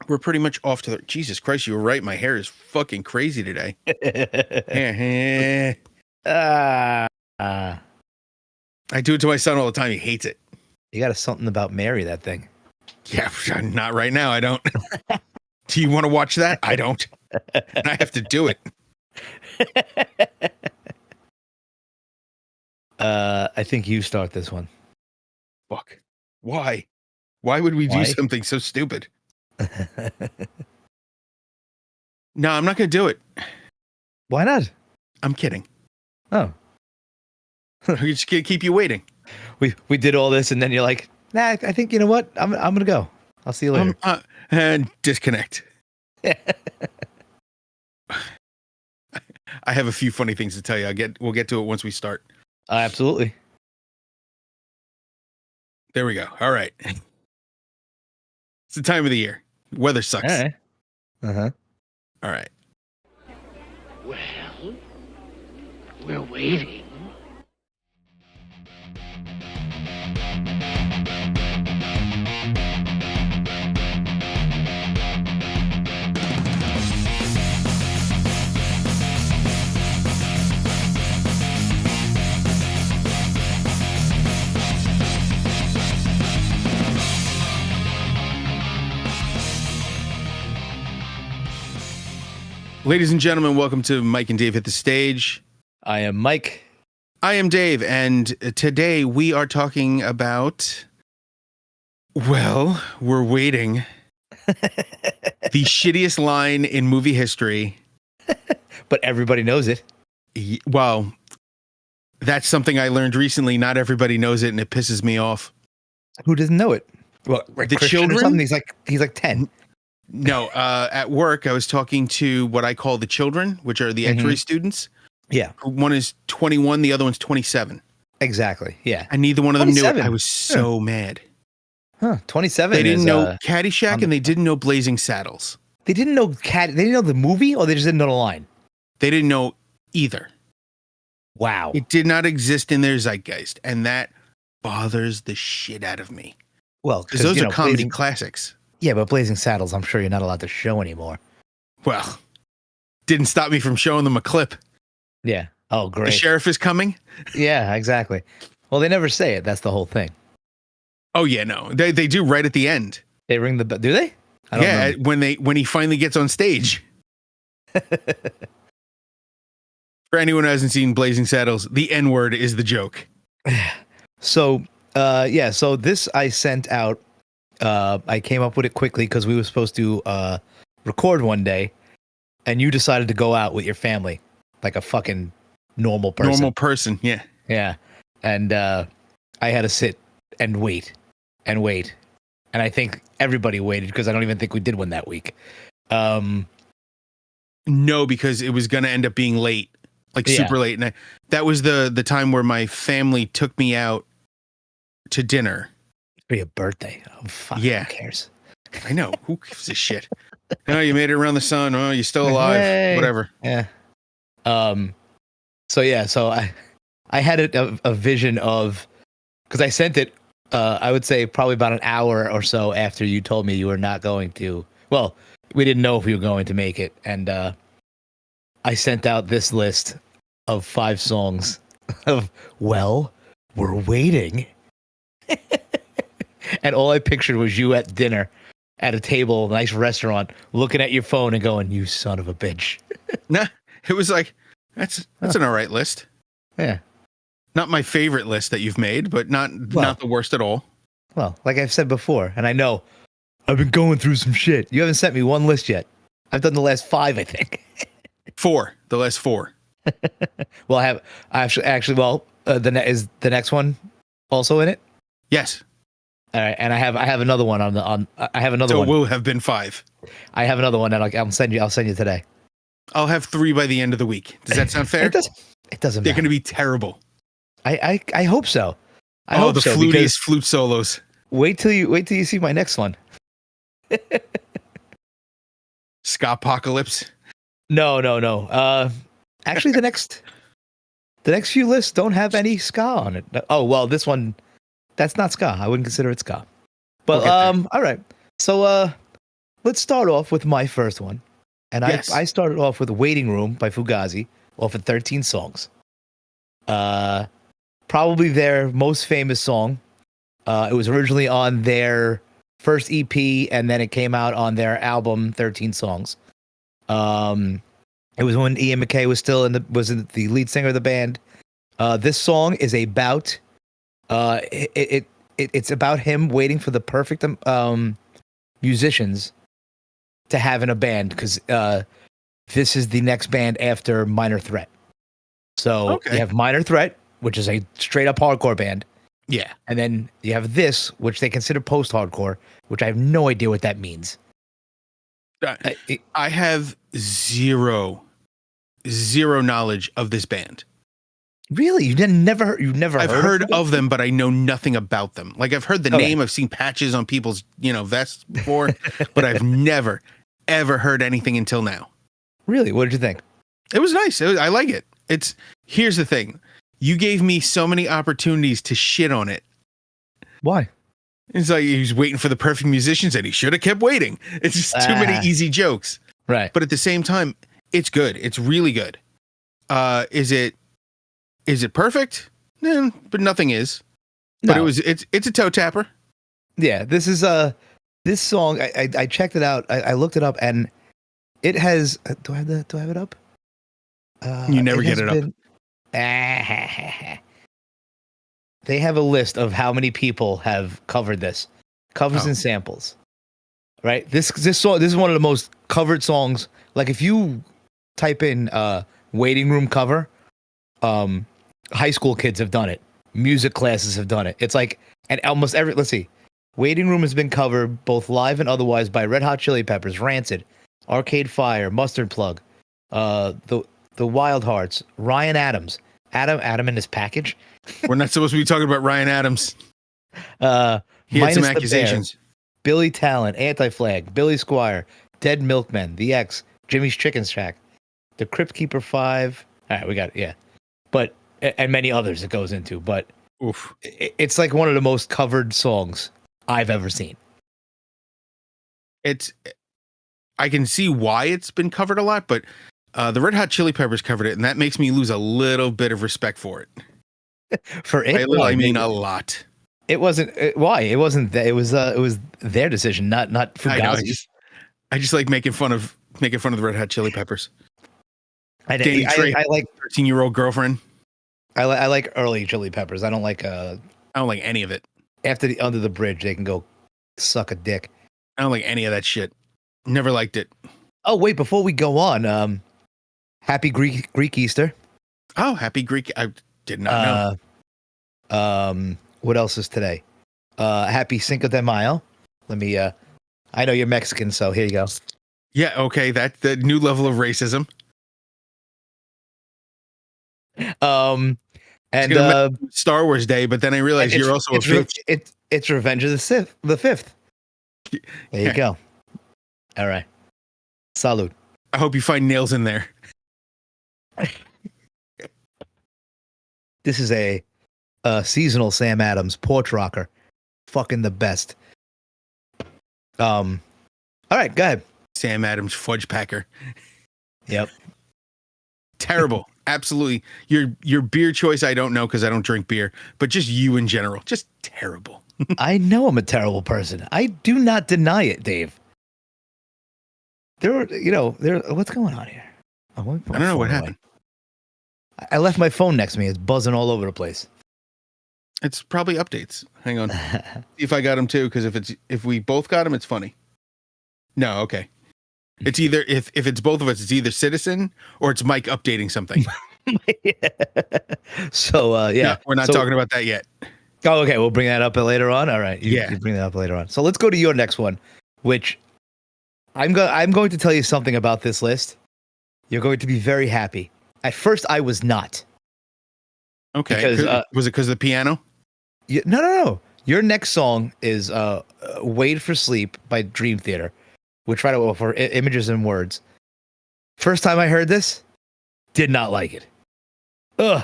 we're pretty much off to the. Jesus Christ, you were right. My hair is fucking crazy today. uh, I do it to my son all the time. He hates it. You got something about Mary, that thing. Yeah, not right now. I don't. Do you want to watch that? I don't. And I have to do it. I think you start this one. Fuck. Why? Why would we do something so stupid? No, I'm not going to do it. Why not? I'm kidding. Oh. We're just going to keep you waiting. We did all this, and then you're like, nah, I think, you know what? I'm going to go. I'll see you later. And disconnect. I have a few funny things to tell you. We'll get to it once we start. Absolutely. There we go. All right. It's the time of the year. Weather sucks. All right. Uh-huh. All right. Well, we're waiting. Ladies and gentlemen, welcome to Mike and Dave Hit the Stage. I am Mike. I am Dave, and today we are talking about, well, we're waiting. The shittiest line in movie history. But everybody knows it. Well, that's something I learned recently. Not everybody knows it, and it pisses me off. Who doesn't know it? Well, the Christian children? Or something? He's like 10. No, at work, I was talking to what I call the children, which are the X-ray students. Yeah. One is 21, the other one's 27. Exactly. Yeah. And neither one of them knew it. 27. I was so mad. Huh. 27. They didn't is, know Caddyshack, and they didn't know Blazing Saddles. They didn't know They didn't know the movie, or they just didn't know the line. They didn't know either. Wow. It did not exist in their zeitgeist, and that bothers the shit out of me. Well, because those are comedy classics. Yeah, but Blazing Saddles, I'm sure you're not allowed to show anymore. Well, didn't stop me from showing them a clip. Yeah. Oh, great. The sheriff is coming. Yeah, exactly. Well, they never say it. That's the whole thing. Oh yeah, no, they do right at the end. They ring the bell. Do they? I don't know. when he finally gets on stage. For anyone who hasn't seen Blazing Saddles, the N-word is the joke. So, so this I sent out. I came up with it quickly because we were supposed to record one day, and you decided to go out with your family like a fucking normal person. Normal person, yeah. Yeah. And I had to sit and wait. And I think everybody waited because I don't even think we did one that week. No, because it was going to end up being late, like super late. And that was the time where my family took me out to dinner. For your birthday. Oh, fuck. Yeah. Who cares? I know. Who gives a shit? Oh, you made it around the sun. Oh, you're still alive. Hey. Whatever. Yeah. So I had a vision of, because I sent it, I would say probably about an hour or so after you told me you were not going to. Well, we didn't know if we were going to make it, and I sent out this list of 5 songs of "Well, We're Waiting," and all I pictured was you at dinner at a table, a nice restaurant, looking at your phone and going, "You son of a bitch." Nah, it was like that's an all right list. Yeah. Not my favorite list that you've made, but not the worst at all. Well, like I've said before, and I know I've been going through some shit. You haven't sent me one list yet. I've done the last 5, I think. 4, the last 4. Well, I is the next one also in it? Yes. All right, and I have another one I have another one. So it will have been 5. I have another one that I'll send you today. I'll have 3 by the end of the week. Does that sound fair? It doesn't. They're matter. going to be terrible. I hope so. I hope hope so, flutiest flute solos. Wait till you see my next one. Ska-apocalypse. No. Actually, the next few lists don't have any ska on it. Oh well, this one, that's not ska. I wouldn't consider it ska. But all right. So let's start off with my first one. And Yes. I started off with Waiting Room by Fugazi, off of 13 songs. Probably their most famous song. It was originally on their first EP, and then it came out on their album 13 Songs. It was when Ian MacKaye was still was the lead singer of the band. This song is about it's about him waiting for the perfect musicians to have in a band, because this is the next band after Minor Threat. So you have Minor Threat, which is a straight up hardcore band. Yeah. And then you have this, which they consider post-hardcore, which I have no idea what that means. I have zero knowledge of this band. Really? You've never I've heard of them, but I know nothing about them. Like, I've heard the Okay. name, I've seen patches on people's, vests before, but I've never, ever heard anything until now. Really? What did you think? It was nice. I like it. Here's the thing. You gave me so many opportunities to shit on it. Why? It's like he was waiting for the perfect musicians and he should have kept waiting. It's just too many easy jokes. Right. But at the same time, it's good. It's really good. Is it perfect? But nothing is. But No. it's a toe tapper. Yeah, this is this song. I checked it out. I looked it up, and it has. Do I have it up? You never get it up. They have a list of how many people have covered this, covers and samples. Right. This song. This is one of the most covered songs. Like, if you type in "waiting room cover," high school kids have done it. Music classes have done it. It's like, and almost every. Let's see. Waiting Room has been covered both live and otherwise by Red Hot Chili Peppers, Rancid, Arcade Fire, Mustard Plug, the Wild Hearts, Ryan Adams, Adam in his package. We're not supposed to be talking about Ryan Adams. He had Minus some the accusations. Bear, Billy Talent, Anti-Flag, Billy Squire, Dead Milkmen, The X, Jimmy's Chicken Shack, The Crypt Keeper 5. All right, we got it. Yeah, but and many others it goes into, but Oof. it's like one of the most covered songs I've ever seen. I can see why it's been covered a lot, but the Red Hot Chili Peppers covered it, and that makes me lose a little bit of respect for it. For it, I mean a lot. It wasn't why it wasn't. It was their decision, not I know. Fugazi's. I just like making fun of the Red Hot Chili Peppers. I like 13-year-old girlfriend. I like early Chili Peppers. I don't like I don't like any of it. after the Under the Bridge. They can go suck a dick. I don't like any of that shit. Never liked it. Oh wait, before we go on, Happy Greek Easter. Oh, Happy Greek. I did not know. What else is today? Happy Cinco de Mayo. Let me. I know you're Mexican, so here you go. Yeah, okay. That's the new level of racism. And Star Wars Day, but then I realized you're also a bitch. It's Revenge of the Sith, the 5th. There you go. All right. Salud. I hope you find nails in there. This is a seasonal Sam Adams porch rocker. Fucking the best. All right, go ahead. Sam Adams fudge packer. Yep. Terrible. Absolutely. Your beer choice, I don't know because I don't drink beer, but just you in general, just terrible. I know I'm a terrible person. I do not deny it, Dave. What's going on here? I don't know what happened. I left my phone next to me. It's buzzing all over the place. It's probably updates. Hang on. See if I got them too, because if we both got them, it's funny. No, okay. It's either if it's both of us, it's either Citizen or it's Mike updating something. So yeah, no, we're not talking about that yet. Oh, okay. We'll bring that up later on. All right. You bring that up later on. So let's go to your next one, which I'm going to tell you something about this list. You're going to be very happy. At first, I was not. Okay. Because, was it because of the piano? No. Your next song is "Wait for Sleep" by Dream Theater, which right away for images and words. First time I heard this, did not like it. Ugh.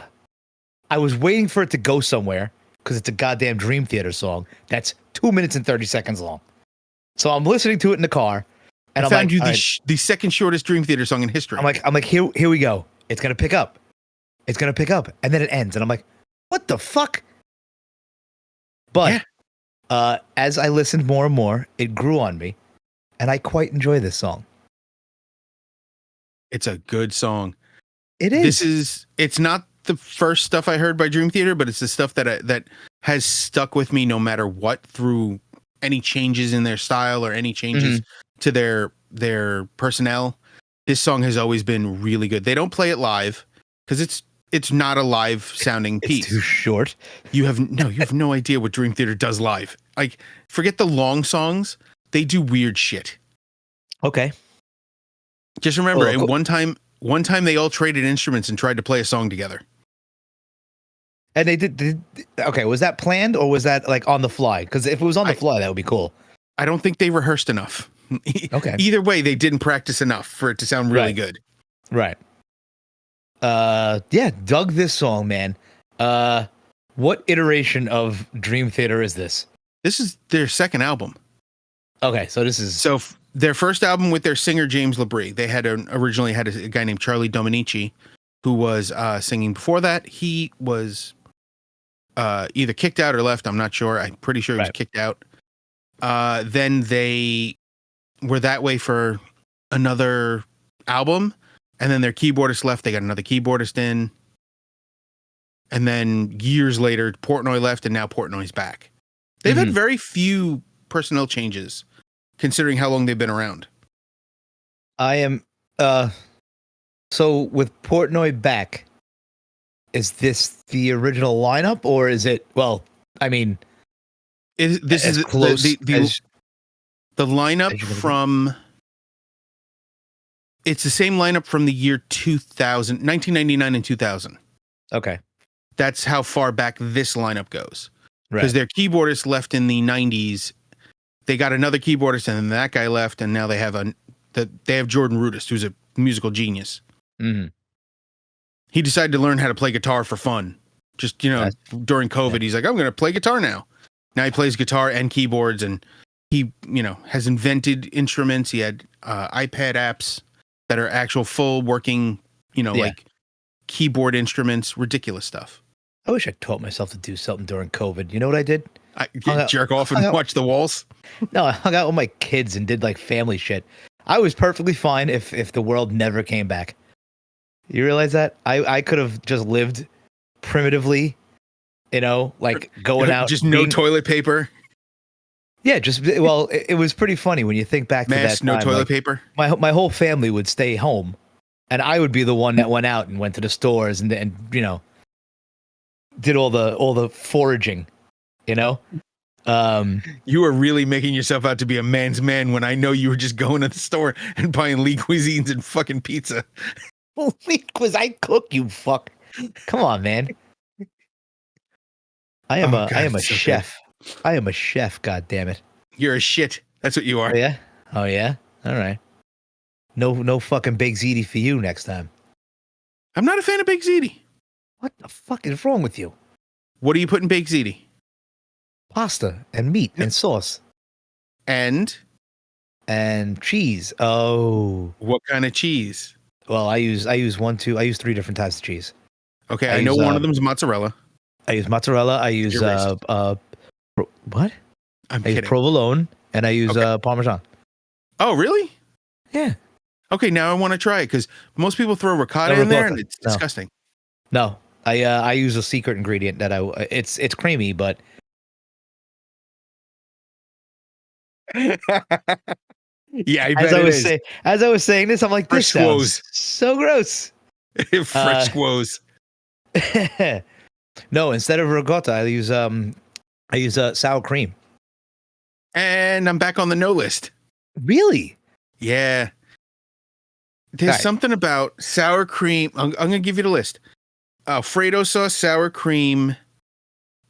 I was waiting for it to go somewhere because it's a goddamn Dream Theater song that's 2 minutes and 30 seconds long. So I'm listening to it in the car, And I I'm found like, you all the, right. the second shortest Dream Theater song in history. I'm like, here we go. It's gonna pick up. It's gonna pick up, and then it ends, and I'm like, what the fuck? But as I listened more and more, it grew on me, and I quite enjoy this song. It's a good song. It is. It's not the first stuff I heard by Dream Theater, but it's the stuff that has stuck with me no matter what, through any changes in their style or any changes to their personnel. This song has always been really good. They don't play it live because it's not a live sounding piece. It's too short. You have no idea what Dream Theater does live. Like, forget the long songs. They do weird shit. Okay. Just remember, Well, one time they all traded instruments and tried to play a song together. And they did. Okay, was that planned or was that like on the fly? Because if it was on the fly, that would be cool. I don't think they rehearsed enough. Okay. Either way, they didn't practice enough for it to sound really Right. good. Right. Yeah, dug this song, man. What iteration of Dream Theater is this? This is their second album. Okay, so this is Their first album with their singer James LaBrie. They had originally had a guy named Charlie Dominici, who was singing before that. He was either kicked out or left. I'm not sure. I'm pretty sure he was kicked out. Then they were that way for another album, and then their keyboardist left. They got another keyboardist in, and then years later, Portnoy left, and now Portnoy's back. They've had very few personnel changes, considering how long they've been around. I am so with Portnoy back, is this the original lineup or is it, well, I mean, This as is close the lineup as you're gonna from, it's the same lineup from the year 2000, 1999 and 2000. okay. That's how far back this lineup goes. Right. Because their keyboardist left in the 90s. They got another keyboardist, and then that guy left, and now they have Jordan Rudess, who's a musical genius. Mm-hmm. He decided to learn how to play guitar for fun. Just, during COVID, he's like, I'm going to play guitar now. Now he plays guitar and keyboards, and he, has invented instruments. He had iPad apps that are actual full working, like keyboard instruments, ridiculous stuff. I wish I taught myself to do something during COVID. You know what I did? Jerk off and watch the walls. No, I hung out with my kids and did like family shit. I was perfectly fine if the world never came back. You realize that? I could have just lived primitively, like going out. Just no toilet paper. Yeah, it was pretty funny when you think back to that time. No toilet paper. My whole family would stay home, and I would be the one that went out and went to the stores and did all the foraging, You were really making yourself out to be a man's man when I know you were just going to the store and buying Lee Cuisines and fucking pizza. Because I cook, you fuck. Come on, man. I am a chef. Good. I am a chef, god damn it. You're a shit. That's what you are. Oh yeah? All right. No fucking Big Ziti for you next time. I'm not a fan of Big Ziti. What the fuck is wrong with you? What do you put in Big Ziti? Pasta and meat and sauce. And cheese. Oh. What kind of cheese? Well, I use 3 different types of cheese. Okay, I know one of them is mozzarella. I use mozzarella. I use what? I'm kidding. Use provolone and I use Parmesan. Oh, really? Yeah. Okay, now I want to try it because most people throw ricotta in there and it's disgusting. No, I use a secret ingredient that it's creamy, but. Yeah, I bet as I was saying this, I'm like, this sounds so gross. Fresh squoze. No, instead of ricotta, I use sour cream. And I'm back on the no list. Really? Yeah. There's something about sour cream. I'm going to give you the list. Alfredo sauce, sour cream,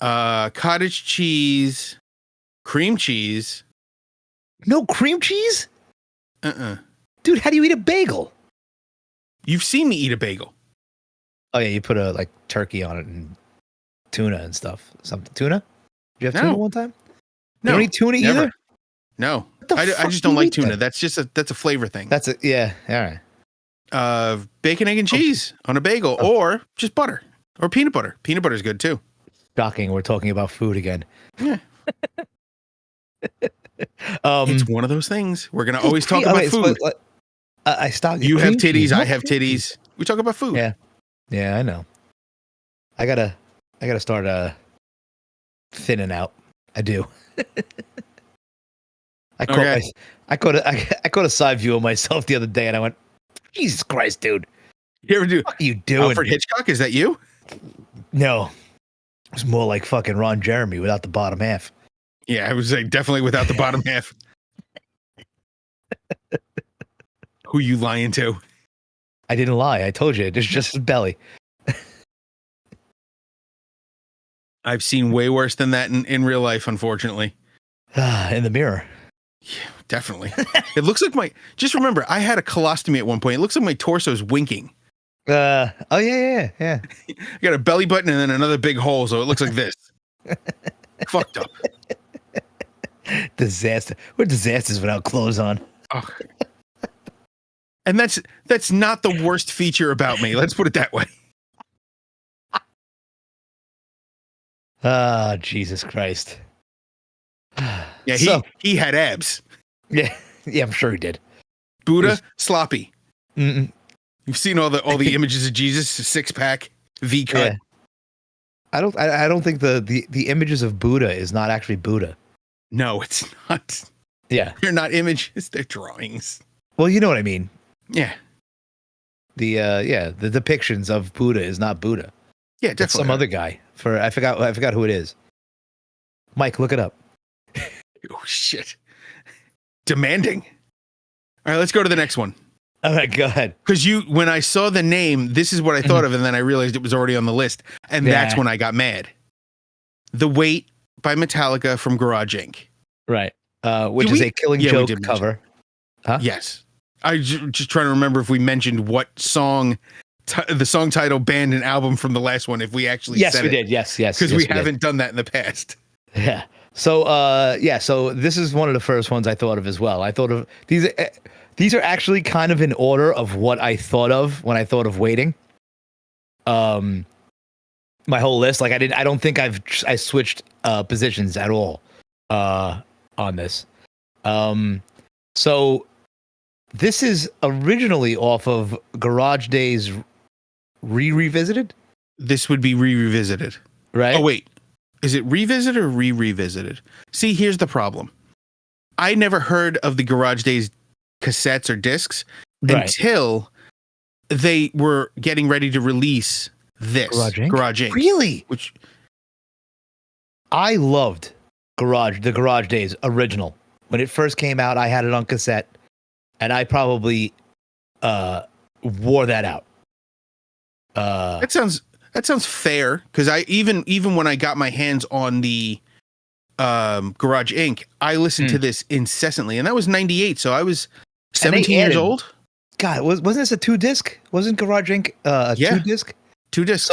cottage cheese, cream cheese. No cream cheese? Uh-uh. Dude, how do you eat a bagel? You've seen me eat a bagel. Oh, yeah, you put a turkey on it and tuna and stuff. Something. Tuna? Did you have tuna one time? No. You don't eat tuna never. either? No. the I fuck just do don't you like eat tuna. then? That's a flavor thing. That's it. Yeah. All right. Bacon, egg, and cheese on a bagel, or just butter or peanut butter. Peanut butter is good too. Shocking. We're talking about food again. Yeah, Um, it's one of those things. We're gonna always talk about okay, food. So, I stopped. You have cream cheese. titties. I What have cream cheese? titties. We talk about food. Yeah. Yeah, I know. I gotta start thinning out. I do. Okay. I caught a side view of myself the other day, and I went, Jesus Christ, dude, You ever do what are you doing? Alfred Hitchcock? Is that you? No, it was more like fucking Ron Jeremy without the bottom half. Yeah, I was like definitely without the bottom half. Who you lying to? I didn't lie. I told you, it's just his belly. I've seen way worse than that in real life, unfortunately. In the mirror. Definitely. It looks like just remember, I had a colostomy at one point. It looks like my torso's winking. Oh yeah. I got a belly button and then another big hole, so it looks like this. Fucked up. Disaster. We're disasters without clothes on. Oh. And that's not the worst feature about me. Let's put it that way. Ah, Jesus Christ. Yeah, he had abs. Yeah, I'm sure he did. Buddha, sloppy. Mm-mm. You've seen all the images of Jesus, 6-pack, V cut. Yeah. I don't think the images of Buddha is not actually Buddha. No, it's not. Yeah. They're not images, they're drawings. Well, you know what I mean. Yeah. The depictions of Buddha is not Buddha. Yeah, It's definitely. some other guy. I forgot who it is. Mike, look it up. Oh shit. Demanding. All right, let's go to the next one. All right, go ahead. Because when I saw the name, this is what I thought of, and then I realized it was already on the list, and that's when I got mad. The Wait by Metallica from Garage Inc. Right. Which is a Killing Yeah, we Joke did cover. Huh? Yes. I just trying to remember if we mentioned what song, the song title, band, and album from the last one. If we actually Yes, said we it. did. Yes. Because we haven't done that in the past. Yeah. So so this is one of the first ones I thought of as well. I thought of these. These are actually kind of in order of what I thought of when I thought of waiting. My whole list, like I don't think I switched positions at all on this. So this is originally off of Garage Days Revisited. This would be revisited. Right? Oh wait, is it revisited or revisited? See, here's the problem. I never heard of the Garage Days cassettes or discs until they were getting ready to release this Garage Inc. Really? Which I loved the Garage Days original. When it first came out, I had it on cassette, and I probably wore that out. that sounds fair, because I even when I got my hands on the Garage Inc., I listened to this incessantly, and that was 98, so I was 17 years old. God, wasn't this a 2-disc? Wasn't Garage Inc. A 2-disc? 2 discs.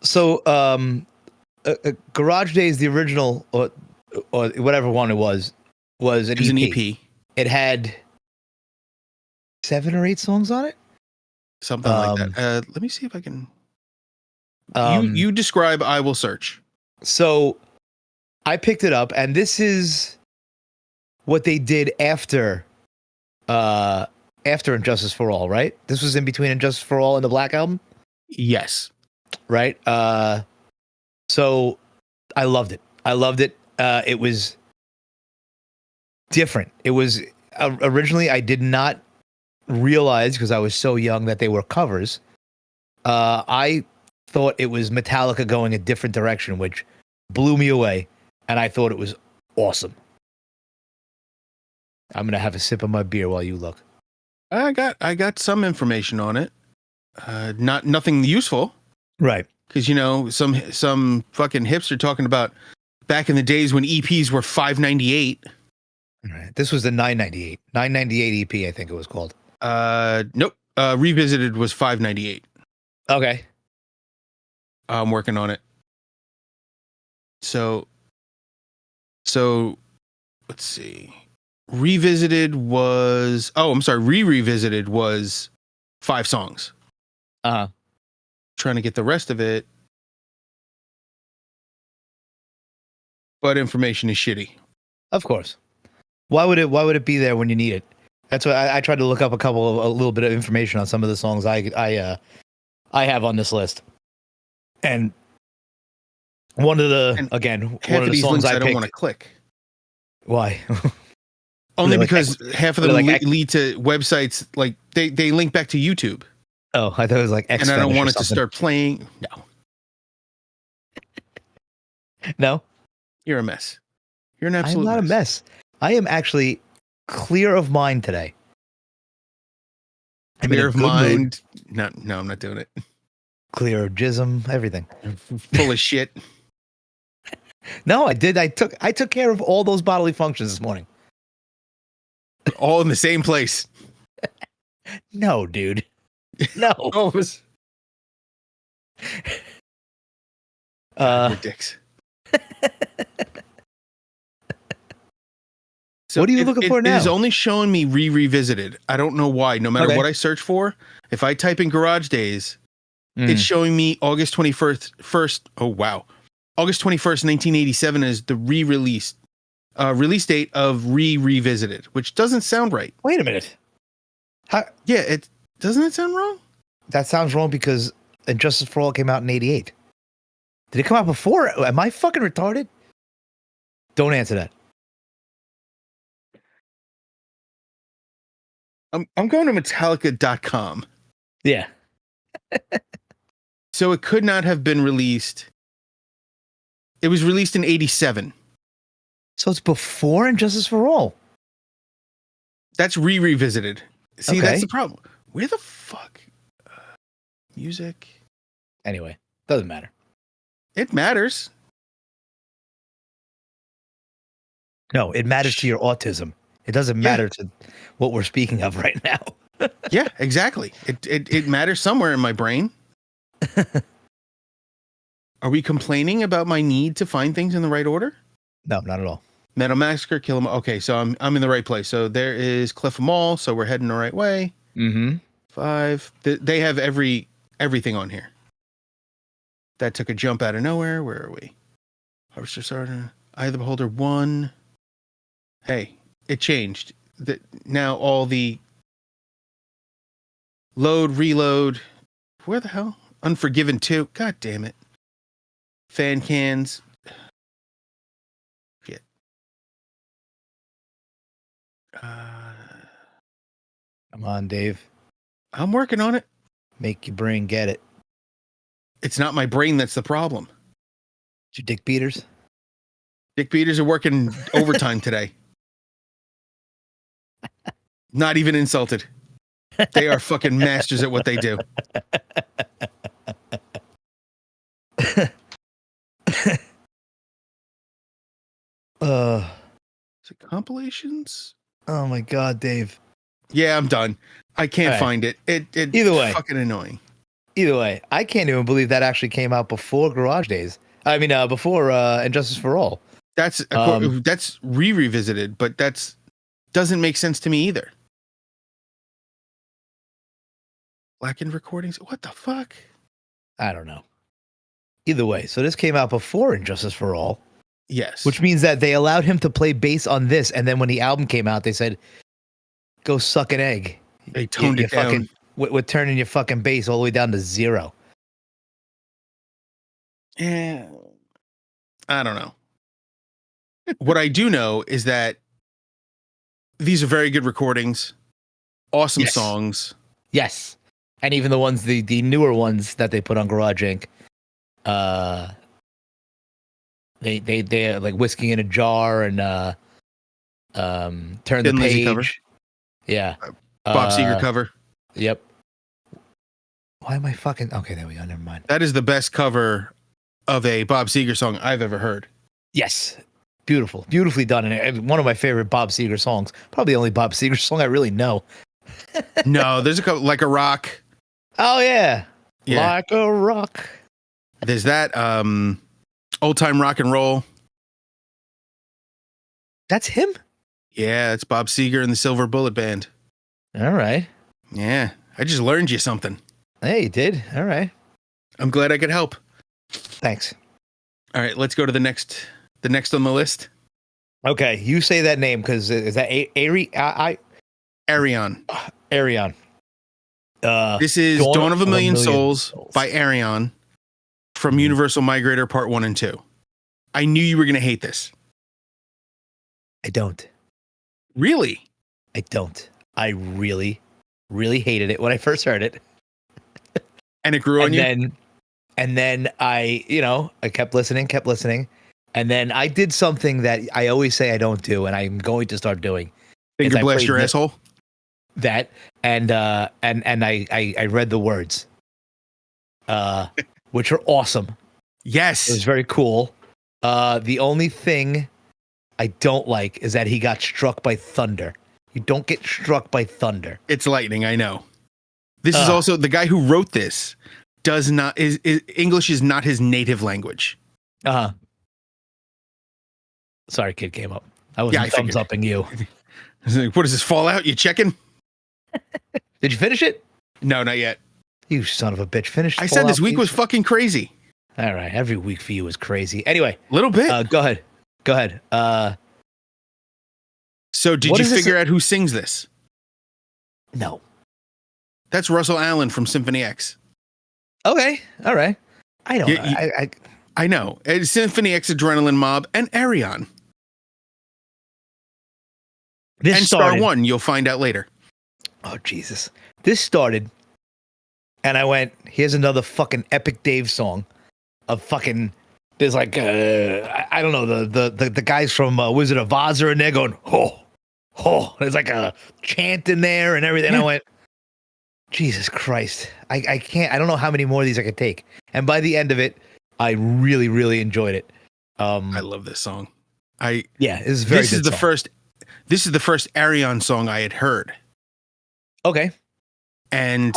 So Garage Days, the original or whatever one it was an an EP. EP. It had 7 or 8 songs on it. Something like that. Let me see if I can. Um, You describe. I will search. So I picked it up, and this is what they did after Injustice for All, right? This was in between Injustice for All and the Black Album, Yes. right? So I loved it. It was different. It was originally I did not realize, because I was so young, that they were covers. I thought it was Metallica going a different direction, which blew me away, and I thought it was awesome. I'm gonna have a sip of my beer while you look. I got some information on it. Nothing useful, Right. because some fucking hipster talking about back in the days when EPs were $5.98. Right. This was the 998 EP, I think it was called. Nope. Revisited was $5.98. Okay. I'm working on it. So let's see. Revisited was re-revisited was 5 songs. Uh-huh. Trying to get the rest of it. But information is shitty. Of course. Why would it be there when you need it? That's why I tried to look up a little bit of information on some of the songs I have on this list. And one of the half of these songs links I don't picked, want to click. Why? Only Like because half of them lead to websites like they link back to YouTube. Oh, I thought it was like X. And I don't want it to start playing. No. No? You're a mess. You're an absolute I'm not a mess. I am actually clear of mind today. Clear of mind. No, I'm not doing it. Clear of jism, everything. Full of shit. No, I did. I took care of all those bodily functions this morning. All in the same place. No, dude. No. Almost. We're dicks. So what are you looking for now? It is only showing me revisited. I don't know why. No matter what I search for, if I type in Garage Days, it's showing me August 21st. Oh, wow. August 21st, 1987 is the re-release release date of revisited, which doesn't sound right. Wait a minute. Yeah, doesn't it sound wrong? That sounds wrong because Injustice for All came out in 88. Did it come out before? Am I fucking retarded? Don't answer that. I'm going to Metallica.com. Yeah. So it could not have been released. It was released in 87. So it's before Injustice for All. That's revisited. See, Okay. That's the problem. Where the fuck? Music. Anyway, doesn't matter. It matters. No, it matters to your autism. It doesn't matter to what we're speaking of right now. Yeah, exactly. It matters somewhere in my brain. Are we complaining about my need to find things in the right order? No, not at all. Metal Massacre, Kill 'Em. Okay, so I'm in the right place. So there is Cliff 'Em All. So we're heading the right way. Mm-hmm. 5. They have everything on here. That took a jump out of nowhere. Where are we? Harvester Sergeant. Eye of the Beholder 1. Hey, it changed. Now all the load, reload. Where the hell? Unforgiven 2. God damn it. Fan cans. Shit. Come on, Dave. I'm working on it. Make your brain get it. It's not my brain that's the problem. Your dick beaters? Dick beaters are working overtime today. Not even insulted. They are fucking masters at what they do. Is it compilations? Oh my God, Dave. Yeah, I'm done. I can't find it. Either way, fucking annoying. Either way, I can't even believe that actually came out before Garage Days. I mean, before Injustice for All. That's revisited, but that's doesn't make sense to me either. Blackened recordings. What the fuck? I don't know. Either way, so this came out before Injustice for All. Yes. Which means that they allowed him to play bass on this, and then when the album came out, they said, "Go suck an egg." They toned it down. We're turning your fucking bass all the way down to 0. Yeah. I don't know. What I do know is that these are very good recordings, awesome songs. Yes. And even the ones, the newer ones that they put on Garage Inc., they're like Whiskey in a Jar and Turn the Page. Cover. Yeah. Bob Seger cover. Yep. Why am I fucking... Okay, there we go. Never mind. That is the best cover of a Bob Seger song I've ever heard. Yes. Beautiful. Beautifully done. And one of my favorite Bob Seger songs. Probably the only Bob Seger song I really know. No, there's a couple, Like a Rock. Oh, yeah. Like a Rock. There's that. Old Time Rock and Roll. That's him? Yeah, it's Bob Seger and the Silver Bullet Band. All right. Yeah, I just learned you something. Hey, you did. All right. I'm glad I could help. Thanks. All right, let's go to the next on the list. Okay, you say that name because is that Arion. Arion. This is Dawn of a Million Souls by Arion from Universal Migrator Part 1 and 2. I knew you were going to hate this. I don't. Really? I don't. I really, really hated it when I first heard it. And it grew on you? And then I kept listening. And then I did something that I always say I don't do, and I'm going to start doing. Finger blast your asshole? That, and I read the words, which are awesome. Yes. It was very cool. The only thing I don't like is that he got struck by thunder. You don't get struck by thunder. It's lightning, I know. This is also the guy who wrote this is English is not his native language. Sorry, kid came up. I wasn't thumbs upping you. What is this, Fallout? You checking? Did you finish it? No, not yet. You son of a bitch. Finished. I said this week was fucking crazy. All right. Every week for you is crazy. Anyway. Little bit. Go ahead. So did you figure out who sings this? No. That's Russell Allen from Symphony X. Okay. All right. I don't know. I know. It's Symphony X, Adrenaline Mob, and Arion. And Star One, you'll find out later. Oh, Jesus. This started, and I went, here's another fucking Epic Dave song. There's like, I don't know, the guys from Wizard of Oz are in there going, ho. There's like a chant in there and everything. Yeah. I went, Jesus Christ. I can't, I don't know how many more of these I could take. And by the end of it, I really, really enjoyed it. I love this song. This is very This is the first Arion song I had heard. Okay. And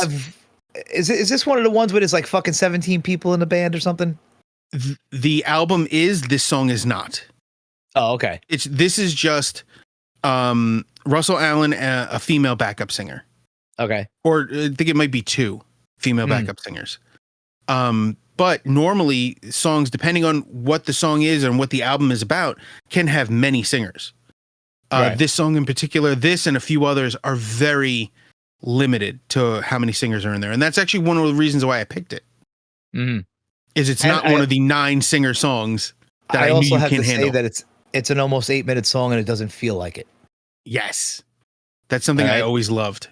is this one of the ones where there's like fucking 17 people in the band or something? The album is, this song is not. Oh, okay. This is just Russell Allen, a female backup singer. Okay. Or I think it might be two female backup singers. But normally songs, depending on what the song is and what the album is about, can have many singers. Right. This song in particular, this and a few others are very limited to how many singers are in there. And that's actually one of the reasons why I picked it. Mm-hmm. Is it's not one of the 9 singer songs that I also have to say that it's an almost 8-minute song and it doesn't feel like it. Yes. That's something I always loved.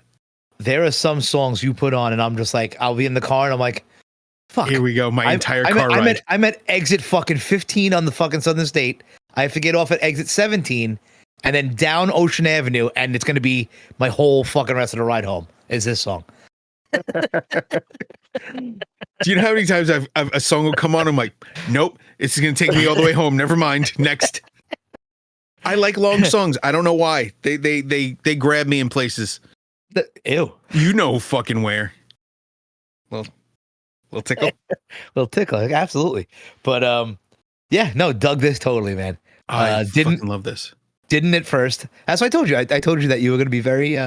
There are some songs you put on and I'm just like, I'll be in the car and I'm like, fuck. Here we go. My entire car ride. I'm at exit fucking 15 on the fucking Southern State. I have to get off at exit 17 and then down Ocean Avenue. And it's going to be my whole fucking rest of the ride home is this song. Do you know how many times a song will come on? I'm like, nope, it's going to take me all the way home. Never mind. Next. I like long songs. I don't know why. They grab me in places. Ew. You know fucking where. Well, little tickle. Little tickle, absolutely. But dug this totally, man. I fucking love this. Didn't at first. That's what I told you. I told you that you were going to be very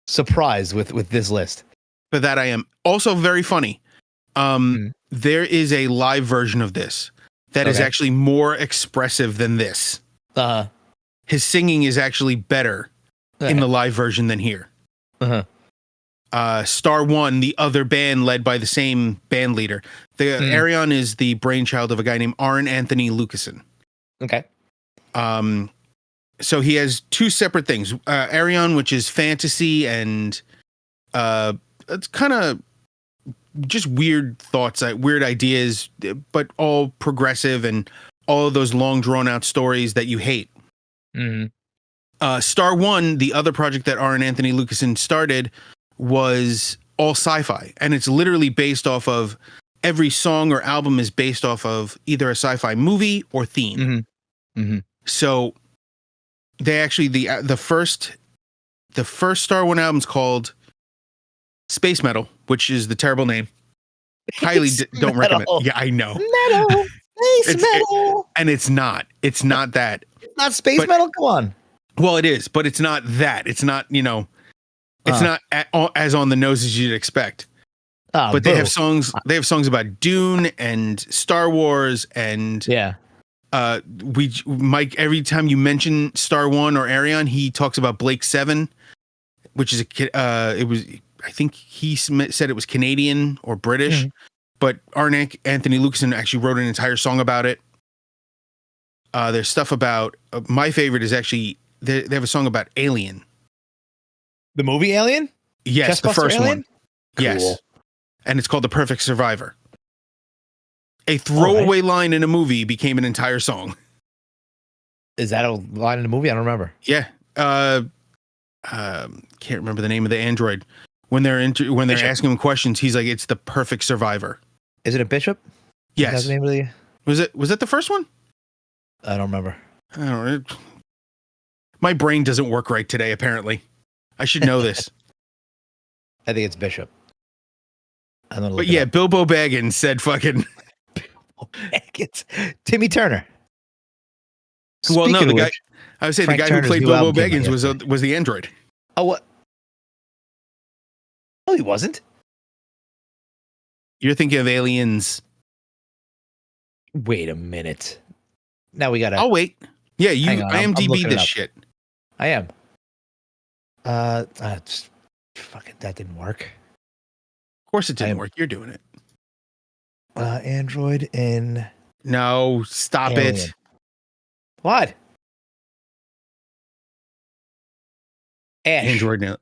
surprised with this list. But that I am. Also very funny. There is a live version of this that is actually more expressive than this. His singing is actually better in the live version than here. Star One, the other band led by the same band leader. Arion is the brainchild of a guy named Aaron Anthony Lucassen. Okay. So he has 2 separate things. Arion, which is fantasy and it's kind of just weird thoughts, weird ideas, but all progressive and all of those long drawn out stories that you hate. Star One, the other project that Aaron Anthony Lucassen started, was all sci-fi, and it's literally based off of every song or album is based off of either a sci-fi movie or theme. So they actually the first Star One album's called Space Metal, which is the terrible name. Highly don't recommend. Yeah, I know. Metal. Space metal. And it's not that. It's not space metal. Come on. Well, it is, but it's not that. It's not, it's not as on the nose as you'd expect. But they have songs. They have songs about Dune and Star Wars and Mike. Every time you mention Star One or Arion, he talks about Blake 7, which is it was. I think he said it was Canadian or British, but Arnick, Anthony Lucasen actually wrote an entire song about it. There's stuff about my favorite is actually they have a song about Alien. The movie Alien? Yes, the first Alien? one. Cool. Yes. And it's called The Perfect Survivor. A throwaway line in a movie became an entire song. Is that a line in the movie? I don't remember. Yeah. Can't remember the name of the android. When they're asking him questions, he's like, "It's the perfect survivor." Is it a Bishop? Yes. That's the name of the... Was it the first one? I don't remember. I don't know. My brain doesn't work right today, apparently. I should know this. I think it's Bishop. But yeah, Bilbo Baggins said fucking... It's Timmy Turner. Well, no, the guy... I would say the guy who played Bilbo Baggins was the android. Oh, what? Oh, he wasn't? You're thinking of Aliens. Wait a minute. Now we gotta... I'll wait. Yeah, you IMDb this up. shit. I am. Fucking, that didn't work. Of course it didn't work. You're doing it. Android in... No, stop Alien. it. What? Ash. Android now.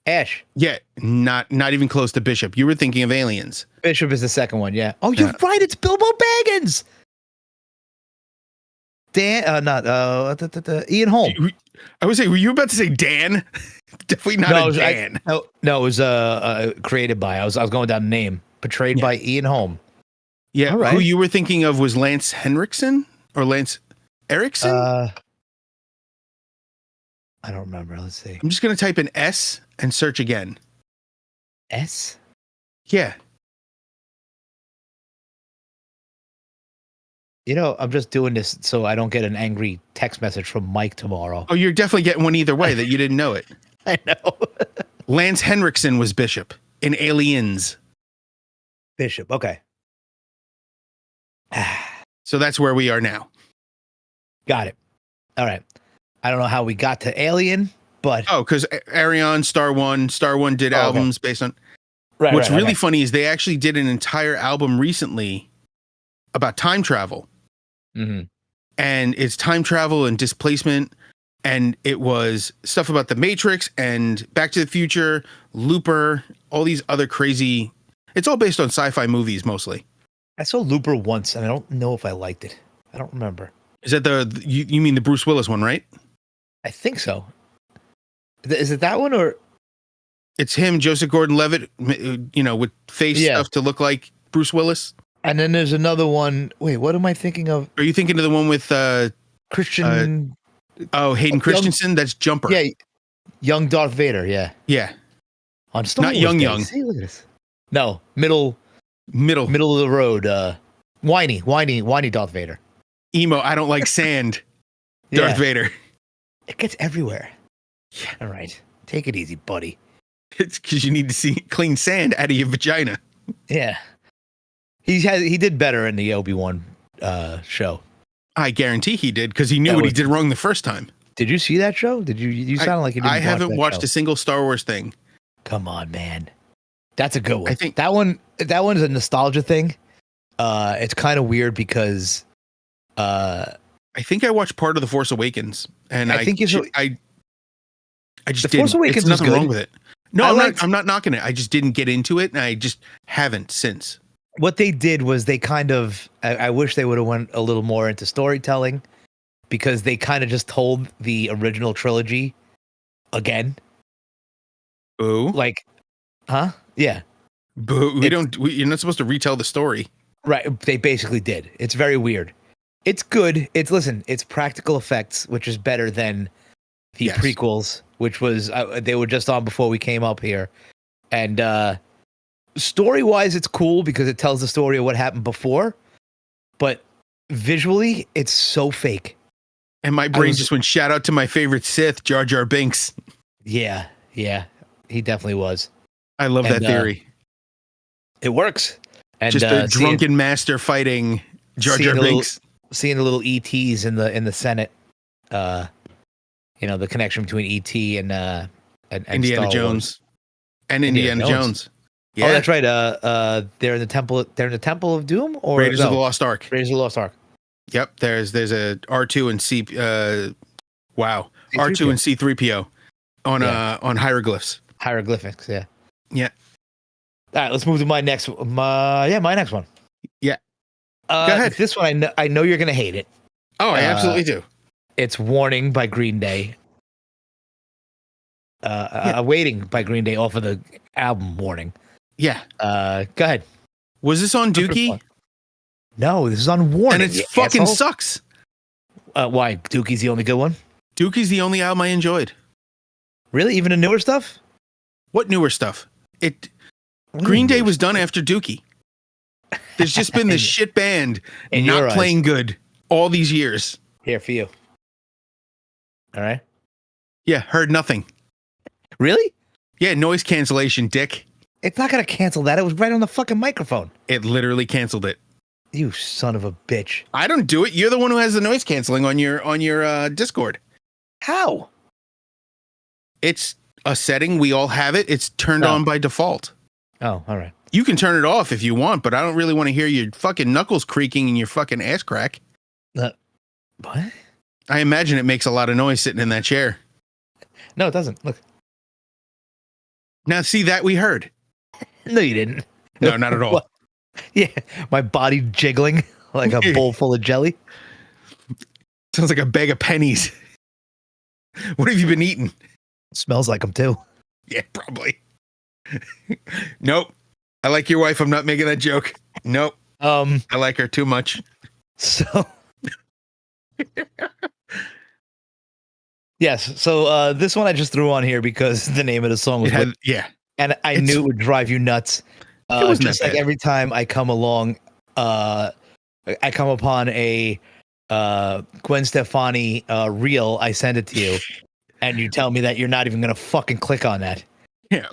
Ash. Yeah, not even close to Bishop. You were thinking of Aliens. Bishop is the second one, yeah. Oh, you're right. It's Bilbo Baggins. Dan, Ian Holm. I would say, were you about to say Dan? Definitely not Dan. No, it was created by. I was going down the name. Portrayed by Ian Holm. Yeah, all right. Who you were thinking of was Lance Henriksen or Lance Erickson? I don't remember. Let's see. I'm just going to type in S and search again. S? Yeah. I'm just doing this so I don't get an angry text message from Mike tomorrow. Oh, you're definitely getting one either way that you didn't know it. I know. Lance Henriksen was Bishop in Aliens. Bishop, okay. So that's where we are now. Got it. All right. I don't know how we got to Alien, but... Oh, because Arion, Star One did albums based on... Right. What's really funny is they actually did an entire album recently about time travel. Mm-hmm. And it's time travel and displacement. And it was stuff about the Matrix and Back to the Future, Looper, all these other crazy... It's all based on sci-fi movies mostly. I saw Looper once, and I don't know if I liked it. I don't remember. Is that you mean the Bruce Willis one, right? I think so. Is it that one or? It's him, Joseph Gordon-Levitt, with face stuff to look like Bruce Willis. And then there's another one. Wait, what am I thinking of? Are you thinking of the one with Christian? Hayden Christensen. That's Jumper. Yeah, young Darth Vader. Yeah. Yeah. On Star Wars Not Day. young. See, look at this. No, middle of the road. Whiny Darth Vader. Emo. I don't like sand. Darth Vader. It gets everywhere. Yeah. All right. Take it easy, buddy. It's because you need to see clean sand out of your vagina. Yeah. He did better in the Obi-Wan show. I guarantee he did because he knew what he did wrong the first time. Did you see that show? Did you sound like you didn't? I haven't watched a single Star Wars thing. Come on, man. That's a good one. I think that one is a nostalgia thing. It's kind of weird because I think I watched part of The Force Awakens, and I just The didn't. Force Awakens There's nothing was good. wrong with it. No, I'm not knocking it. I just didn't get into it, and I just haven't since. What they did was they kind of... I wish they would have went a little more into storytelling because they kind of just told the original trilogy again. Boo. Like, huh? Yeah. Boo. You're not supposed to retell the story. Right. They basically did. It's very weird. It's good. It's practical effects, which is better than the prequels, which was... they were just on before we came up here. And story-wise, it's cool because it tells the story of what happened before. But visually, it's so fake. And my brain just went, shout out to my favorite Sith, Jar Jar Binks. Yeah, he definitely was. I love that theory. It works. And just a drunken master fighting Jar Jar Binks. Seeing the little ETs in the Senate, the connection between ET and Indiana Jones and Indiana Jones. Yeah. Oh, that's right. They're in the temple. They're in the Temple of Doom, or Raiders of the Lost Ark. Raiders of the Lost Ark. Yep. There's a R2 and C. R2 and C-3PO on hieroglyphs. Hieroglyphics. Yeah. Yeah. All right. Let's move to my next one. Yeah. Go ahead. This one, I know you're gonna hate it. Oh, I absolutely do. It's "Warning" by Green Day. Waiting by Green Day off of the album Warning. Yeah. Go ahead. Was this on Dookie? No, this is on Warning. And it fucking sucks. Why? Dookie's the only good one? Dookie's the only album I enjoyed. Really? Even the newer stuff? What newer stuff? Green Day was done after Dookie. There's just been this shit band not playing good all these years. Here for you. All right. Yeah, heard nothing. Really? Yeah, noise cancellation, dick. It's not going to cancel that. It was right on the fucking microphone. It literally canceled it. You son of a bitch. I don't do it. You're the one who has the noise canceling on your Discord. How? It's a setting. We all have it. It's turned on by default. Oh, all right. You can turn it off if you want, but I don't really want to hear your fucking knuckles creaking and your fucking ass crack. What? I imagine it makes a lot of noise sitting in that chair. No, it doesn't. Look. Now, see that we heard. No, you didn't. No, not at all. Yeah, my body jiggling like a bowl full of jelly. Sounds like a bag of pennies. What have you been eating? Smells like them too. Yeah, probably. Nope. I like your wife. I'm not making that joke. Nope. I like her too much. So. Yes. So this one I just threw on here because the name of the song was and I knew it would drive you nuts. Just like every time I come along, I come upon a Gwen Stefani reel, I send it to you, and you tell me that you're not even gonna fucking click on that. Yeah.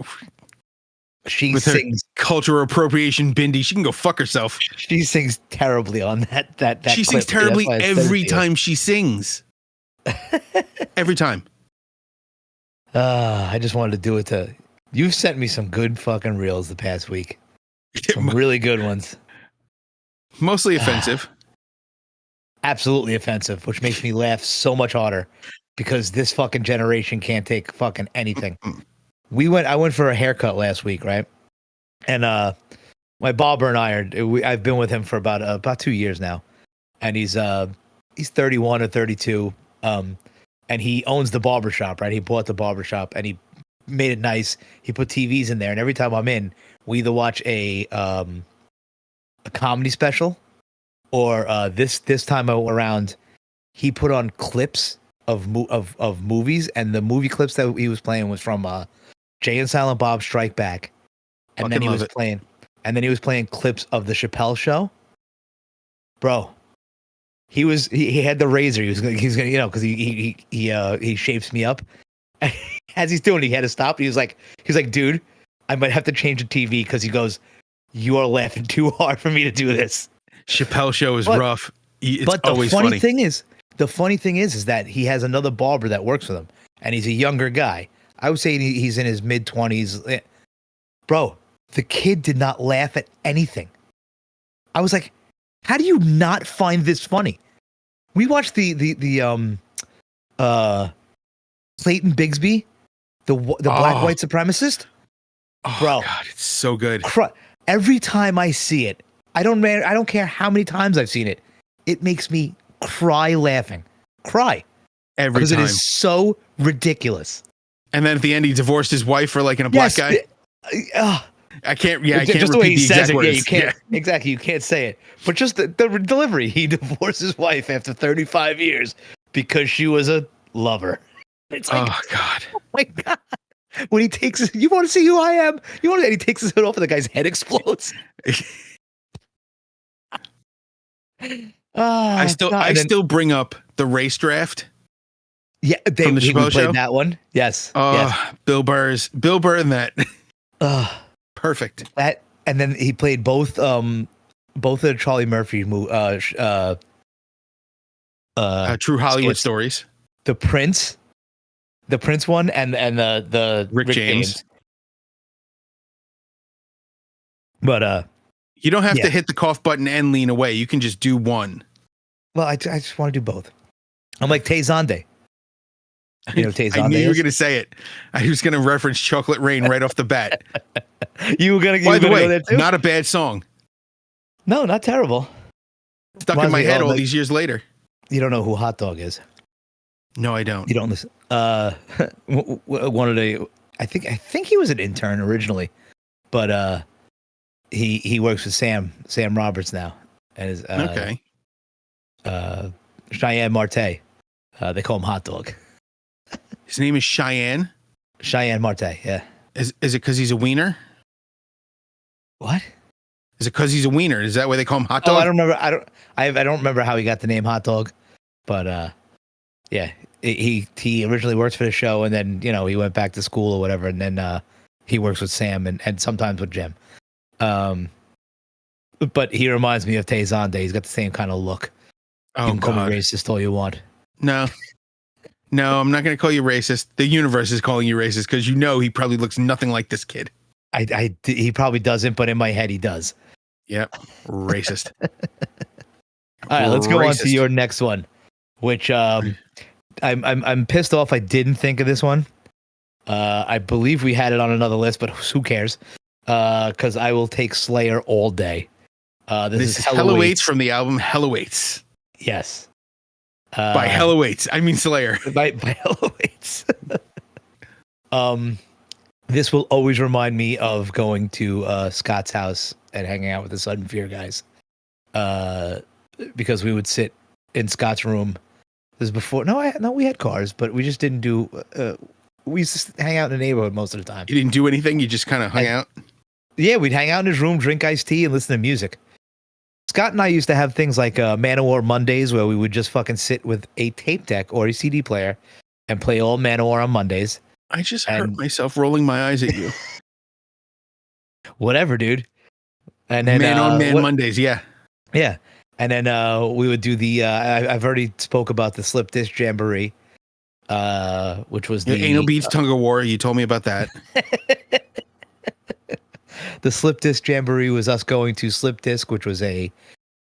She With sings her cultural appropriation bindi. She can go fuck herself. She sings terribly on that she clip. sings terribly every time she sings. Every time. I just wanted to do it to. You've sent me some good fucking reels the past week. Some really good ones. Mostly offensive. Absolutely offensive, which makes me laugh so much harder because this fucking generation can't take fucking anything. I went for a haircut last week, right? And my barber and I've been with him for about 2 years now, and he's 31 or 32, and he owns the barbershop, right? He bought the barbershop and he made it nice. He put TVs in there, and every time I'm in, we either watch a comedy special, or this time around, he put on clips of movies, and the movie clips that he was playing was from Jay and Silent Bob Strike Back, and then he was playing clips of the Chappelle Show. Bro, he had the razor. He's gonna because he shapes me up. As he's doing it, he had to stop. He was like, dude, I might have to change the TV because he goes, you are laughing too hard for me to do this. Chappelle Show is rough. It's but always the funny thing is that he has another barber that works with him, and he's a younger guy. I would say he's in his mid-20s. Bro, the kid did not laugh at anything. I was like, how do you not find this funny? We watched the Clayton Bigsby, the black white supremacist. Oh, bro, God, it's so good. Every time I see it, I don't care how many times I've seen it. It makes me cry laughing. Cry. Every time. Because it is so ridiculous. And then at the end, he divorced his wife for a black guy. I can't repeat the way he says it. words. Yeah, you can't. Yeah. Exactly, you can't say it. But just the delivery. He divorced his wife after 35 years because she was a lover. It's like, oh God. Oh my God. When he takes, you want to see who I am? And he takes his hood off and the guy's head explodes. I still bring up the race draft. Yeah, From the we Chappelle played Show? that one. Yes. Oh, yes. Bill Burr in that. Perfect. That, and then he played both of the Charlie Murphy True Hollywood skits. Stories. The Prince one, and the Rick James. But You don't have Yeah. to hit the cough button and lean away. You can just do one. well, I just want to do both. I'm like Tay Zonde. You know Tay Zonde I knew you were is? going to say it. I was going to reference Chocolate Rain right off the bat. You were gonna. By the go way, there too? not a bad song. No, not terrible. Stuck in Reminds my me head of, all like- these years later. You don't know who Hot Dog is. No, I don't. You don't listen. One of the. I think he was an intern originally, but he works with Sam Roberts now, and is Okay. Cheyenne Mattei. They call him Hot Dog. His name is Cheyenne. Cheyenne Mattei. Yeah. Is it because he's a wiener? What? Is it because he's a wiener? Is that why they call him Hot Oh, Dog? I don't remember. I don't remember how he got the name Hot Dog, but yeah, he originally worked for the show, and then he went back to school or whatever, and then he works with Sam and sometimes with Jim. But he reminds me of Tay Zonde. He's got the same kind of look. Oh, You can call God. me racist all you want. No, I'm not going to call you racist. The universe is calling you racist because he probably looks nothing like this kid. He probably doesn't, but in my head he does. Yep, racist. All right, let's go on to Racist. your next one, which I'm pissed off. I didn't think of this one. I believe we had it on another list, but who cares? Because I will take Slayer all day. This is Hella Waits from the album Hella Waits. Yes. By Hella Waits, I mean Slayer. By Hella Waits. This will always remind me of going to Scott's house and hanging out with the Sudden Fear guys. Because we would sit in Scott's room. This is before. No, we had cars, but we just didn't do. We used to hang out in the neighborhood most of the time. You didn't do anything. You just kind of hung out. Yeah, we'd hang out in his room, drink iced tea, and listen to music. Scott and I used to have things like Manowar Mondays, where we would just fucking sit with a tape deck or a CD player and play all Manowar on Mondays. I just hurt myself rolling my eyes at you. Whatever, dude. And then Man on Man Mondays, yeah. Yeah. And then we would do the I've already spoke about the Slip Disc Jamboree, which was the Anal Beats Tongue of War. You told me about that. The Slip Disc Jamboree was us going to Slip Disc, which was a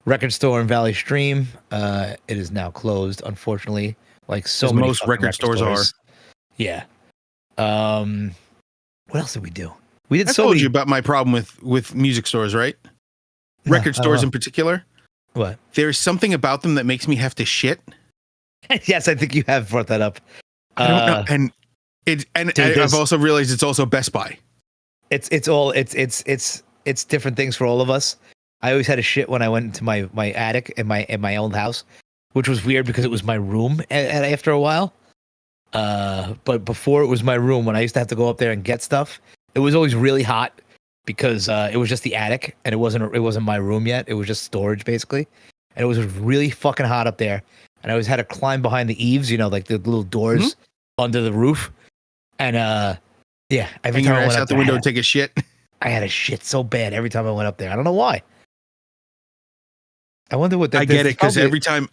record store in Valley Stream. It is now closed, unfortunately. Like so As many most fucking record stores are. Yeah. What else did we do? We did I so told many. you about my problem with music stores, right? Record stores in particular. What? There's something about them that makes me have to shit. Yes, I think you have brought that up. I don't know. And dude, I've also realized it's also Best Buy. It's different things for all of us. I always had a shit when I went into my attic in my own house, which was weird because it was my room after a while. But before it was my room, when I used to have to go up there and get stuff, it was always really hot because it was just the attic and it wasn't my room yet. It was just storage basically, and it was really fucking hot up there. And I always had to climb behind the eaves, like the little doors under the roof. And yeah, every Hang time your I ass went out up the there, window and take a shit. I had a shit so bad every time I went up there. I don't know why. I wonder what I get it because every time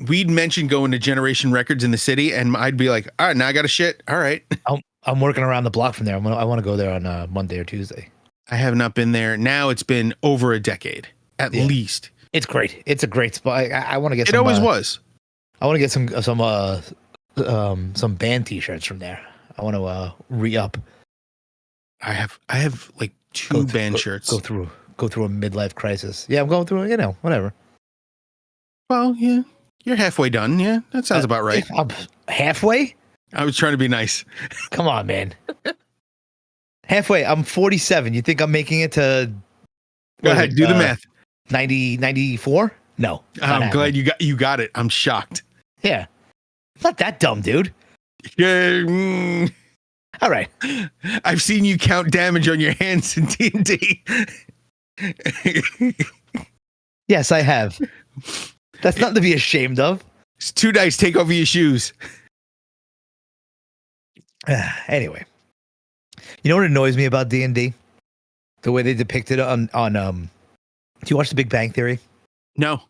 we'd mention going to Generation Records in the city, and I'd be like, "All right, now I got a shit. All right." I'm working around the block from there. I want to go there on Monday or Tuesday. I have not been there. Now it's been over a decade, at least. It's great. It's a great spot. I want to get. It always was. I want to get some band T-shirts from there. I want to re-up. I have like two band shirts. Go through a midlife crisis. Yeah, I'm going through. Whatever. Well, yeah, you're halfway done. Yeah, that sounds about right. I'm halfway. I was trying to be nice. Come on, man. Halfway. I'm 47. You think I'm making it to? Go ahead, do the math. 94? No. I'm glad you got it. I'm shocked. Yeah. It's not that dumb, dude. Yeah. All right. I've seen you count damage on your hands in D&D. Yes, I have. That's nothing to be ashamed of. It's too nice. Take off your shoes. Anyway, you know what annoys me about D&D? The way they depict it on do you watch The Big Bang Theory? No.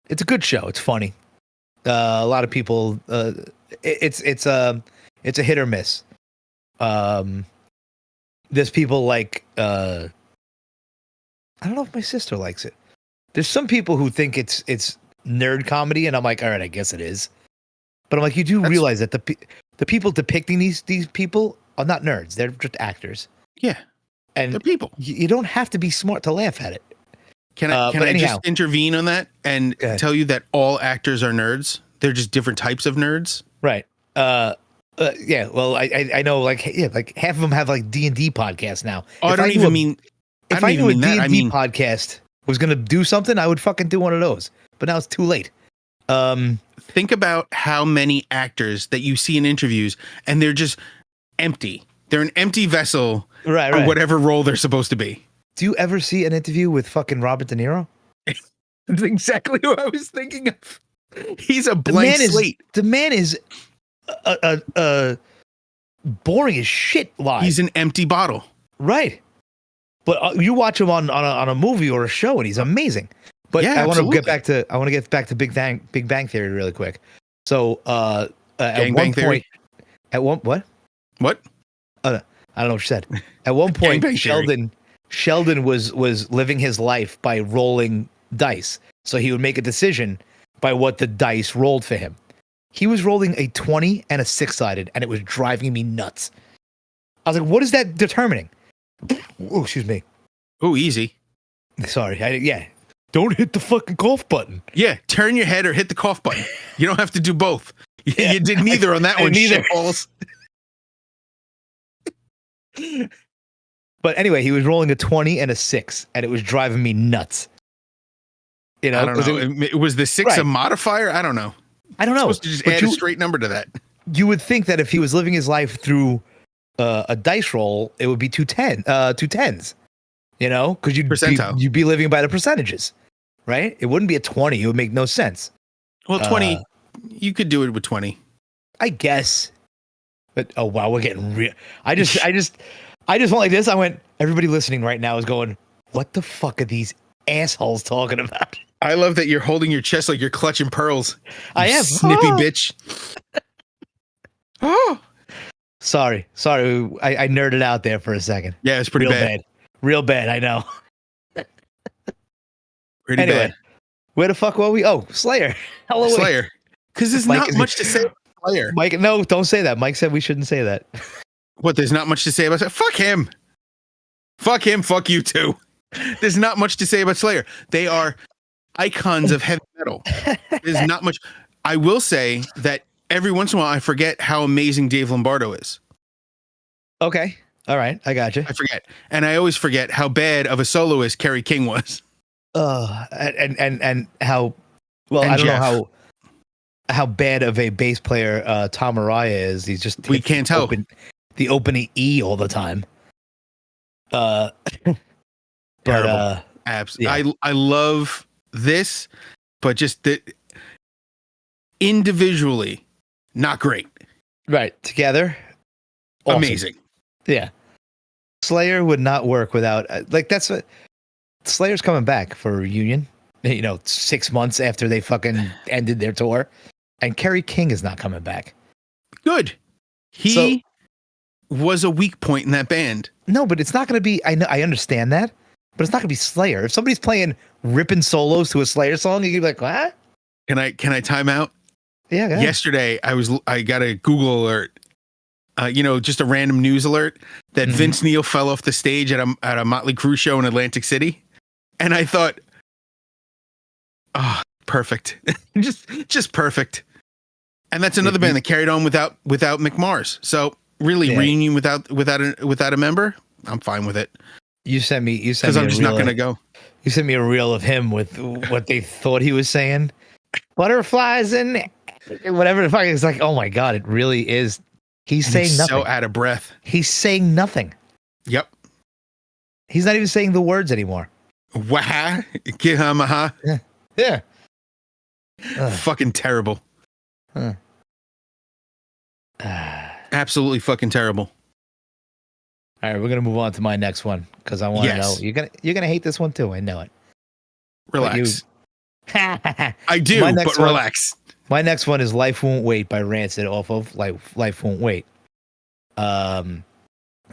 It's a good show. It's funny. A lot of people. It's a hit or miss. There's people like I don't know if my sister likes it. There's some people who think it's nerd comedy, and I'm like, all right, I guess it is. But I'm like, you do realize that the people depicting these people are not nerds. They're just actors. Yeah, and they're people. You don't have to be smart to laugh at it. Can I just intervene on that and tell you that all actors are nerds? They're just different types of nerds. Right. Yeah. Well, I know like half of them have like D&D podcasts now. Oh, I don't even mean. If I knew a D&D podcast was going to do something, I would fucking do one of those. But now it's too late. Think about how many actors that you see in interviews and they're just empty. They're an empty vessel for whatever role they're supposed to be. Do you ever see an interview with fucking Robert De Niro? That's exactly who I was thinking of. He's a blank slate. The man is boring as shit live. He's an empty bottle. Right. But you watch him on a movie or a show and he's amazing. But yeah, I want to get back to Big Bang Theory really quick. So at one point, what? I don't know what you said. At one point, Sheldon was living his life by rolling dice. So he would make a decision by what the dice rolled for him. He was rolling a 20 and a 6-sided, and it was driving me nuts. I was like, what is that determining? Oh, excuse me. Oh, easy. Sorry. Don't hit the fucking cough button. Yeah, turn your head or hit the cough button. You don't have to do both. Yeah, you did neither on that one. Neither. But anyway, he was rolling a 20 and a 6, and it was driving me nuts. You know, I don't know. Was the 6 a modifier? I don't know. Supposed to just add a straight number to that. You would think that if he was living his life through a dice roll, it would be two tens. You know, because you'd be living by the percentages, right? It wouldn't be a 20. It would make no sense. Well, 20, you could do it with 20, I guess. But oh wow, we're getting real. I just went like this. I went. Everybody listening right now is going, "What the fuck are these assholes talking about?" I love that you're holding your chest like you're clutching pearls. I am. Snippy bitch. Oh, sorry. I nerded out there for a second. Yeah, it's pretty bad. Real bad. I know. Pretty bad. Where the fuck were we? Oh, Slayer. Hello, Slayer. Because there's not much to say about Slayer. Mike, no, don't say that. Mike said we shouldn't say that. What? There's not much to say about Slayer? Fuck him. Fuck him. Fuck you too. There's not much to say about Slayer. They are icons of heavy metal. There's not much. I will say that every once in a while I forget how amazing Dave Lombardo is. Okay. All right. I got you. I forget. And I always forget how bad of a soloist Kerry King was. And how well, and I don't know how bad of a bass player Tom Araya is. He's just we can't tell the opening E all the time. But yeah. I love this, but just individually not great. Right. Together. Awesome. Amazing. Yeah. Slayer would not work without that's what Slayer's coming back for a reunion, 6 months after they fucking ended their tour, and Kerry King is not coming back. Good. He was a weak point in that band. No, but it's not going to be, I understand that, but it's not going to be Slayer. If somebody's playing ripping solos to a Slayer song, you can be like, what? Can I time out? Yeah, go ahead. Yesterday I got a Google alert. Just a random news alert that Vince Neil fell off the stage at a Motley Crue show in Atlantic City. And I thought, perfect. just perfect. And that's another band that carried on without Mick Mars. So really reunion without a member, I'm fine with it. You sent me because I'm just not going to go. You sent me a reel of him with what they thought he was saying. Butterflies and whatever the fuck. It's like, oh my God, it really is. He's saying nothing. So out of breath. He's saying nothing. Yep. He's not even saying the words anymore. Wah. Yeah. Yeah. Fucking terrible. Huh. Absolutely fucking terrible. All right, we're gonna move on to my next one because I want to know you're gonna hate this one too. I know it. Relax. I do, but relax. My next one is "Life Won't Wait" by Rancid off of Life Won't Wait.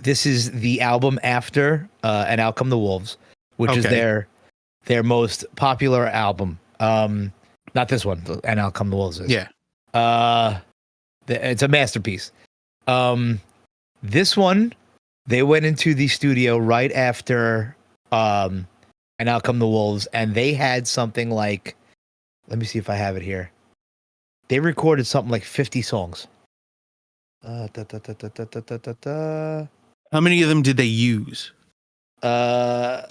This is the album after "And Out Come the Wolves," which is their most popular album. Not this one, "And Out Come the Wolves." Yeah. It's a masterpiece. This one, they went into the studio right after "And Out Come the Wolves," and they had something like, let me see if I have it here. They recorded something like 50 songs. How many of them did they use? That's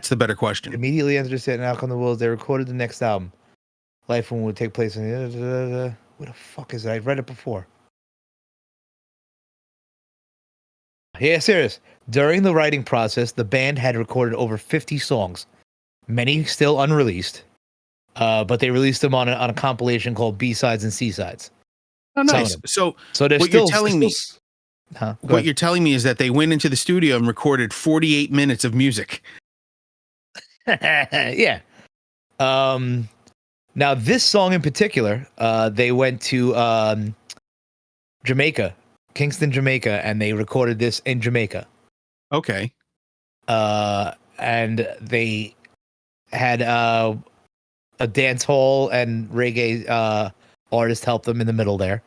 the better question. Immediately after "And Out Come the Wolves," they recorded the next album. Life One would take place in what the fuck is it? I read it before. Yeah, serious. During the writing process, the band had recorded over 50 songs, many still unreleased, but they released them on a compilation called B-Sides and C-Sides. Oh, nice. So what you're telling me is that they went into the studio and recorded 48 minutes of music. Yeah. Now, this song in particular, they went to Jamaica, Kingston, Jamaica, and they recorded this in Jamaica. Okay. And they had a dance hall and reggae artist help them in the middle there.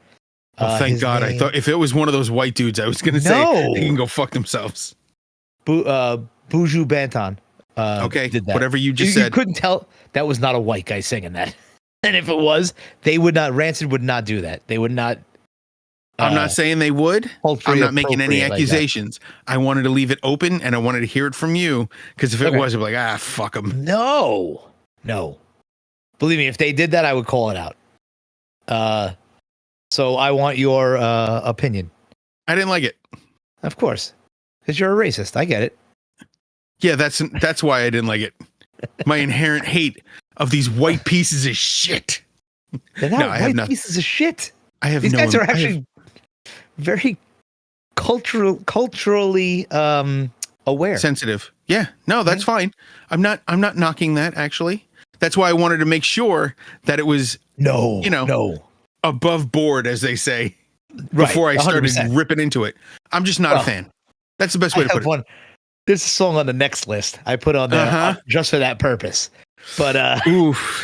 Oh, thank God. I thought if it was one of those white dudes, I was going to say they can go fuck themselves. Buju Banton. Okay, did that. Whatever you just said. You couldn't tell that was not a white guy singing that. And if it was, Rancid would not do that. They would not. I'm not saying they would. I'm not making any accusations. I wanted to leave it open and I wanted to hear it from you because if it was, I'd be like, fuck them. No. Believe me, if they did that, I would call it out. So I want your opinion. I didn't like it. Of course, because you're a racist. I get it. Yeah, that's why I didn't like it. My inherent hate of these white pieces of shit. They're not white pieces of shit. These guys are actually very culturally aware, sensitive. Yeah, no, that's fine. I'm not knocking that. Actually, that's why I wanted to make sure that it was above board, as they say, before I started 100%. Ripping into it. I'm just not a fan. That's the best way to put it. There's a song on the next list I put on there just for that purpose. But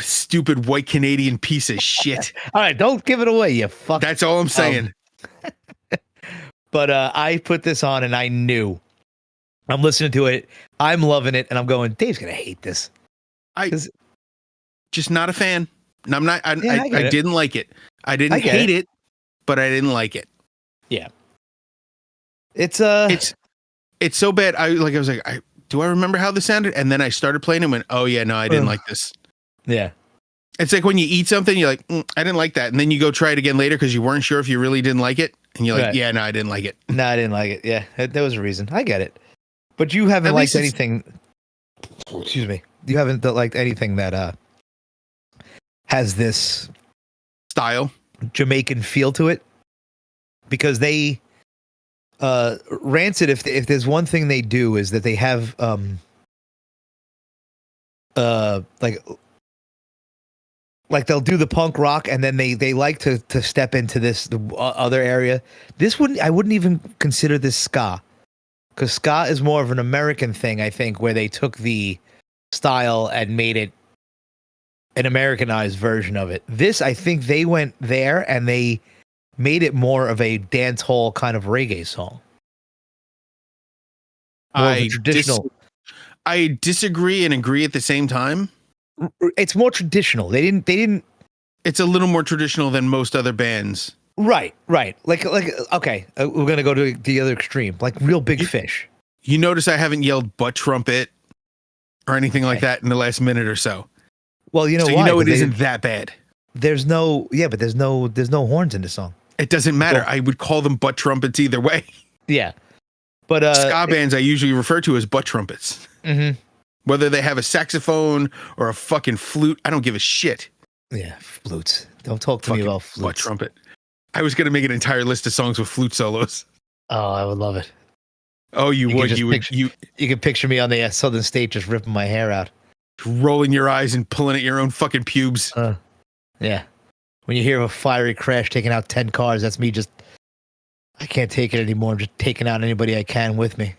stupid white Canadian piece of shit. All right, don't give it away, you fuck. That's all I'm saying. But I put this on and I knew. I'm listening to it. I'm loving it, and I'm going, Dave's gonna hate this. Just not a fan. I'm not. I didn't like it. I didn't hate it, but I didn't like it. Yeah. It's so bad. I was like, do I remember how this sounded? And then I started playing and went, oh yeah, no, I didn't like this. Yeah. It's like when you eat something, you're like, I didn't like that. And then you go try it again later because you weren't sure if you really didn't like it. And you're like, yeah, no, I didn't like it. No, I didn't like it. Yeah, there was a reason. I get it. But you haven't liked anything. Excuse me. You haven't liked anything that has this style, Jamaican feel to it, because they Rancid. If there's one thing they do is that they have like they'll do the punk rock and then they like to step into this other area. I wouldn't even consider this ska, because ska is more of an American thing, I think, where they took the style and made it an Americanized version of it. This, I think they went there and they made it more of a dance hall kind of reggae song. I disagree and agree at the same time. It's more traditional. They didn't. It's a little more traditional than most other bands. Right. Like okay, we're gonna go to the other extreme, like Real Big Fish. You notice I haven't yelled butt trumpet or anything like that in the last minute or so. Well, you know, so why? You know it isn't that bad. There's no horns in the song. It doesn't matter. I would call them butt trumpets either way. Yeah, but ska bands I usually refer to as butt trumpets. Mm-hmm. Whether they have a saxophone or a fucking flute, I don't give a shit. Yeah, flutes. Don't talk to me about Butt flutes. trumpet. I was gonna make an entire list of songs with flute solos. Oh, I would love it. Oh, you could would. just You would. picture- You You can picture me on the southern state just ripping my hair out. rolling your eyes and pulling at your own fucking pubes. Yeah. When you hear of a fiery crash taking out 10 cars, that's me just, I can't take it anymore. I'm just taking out anybody I can with me.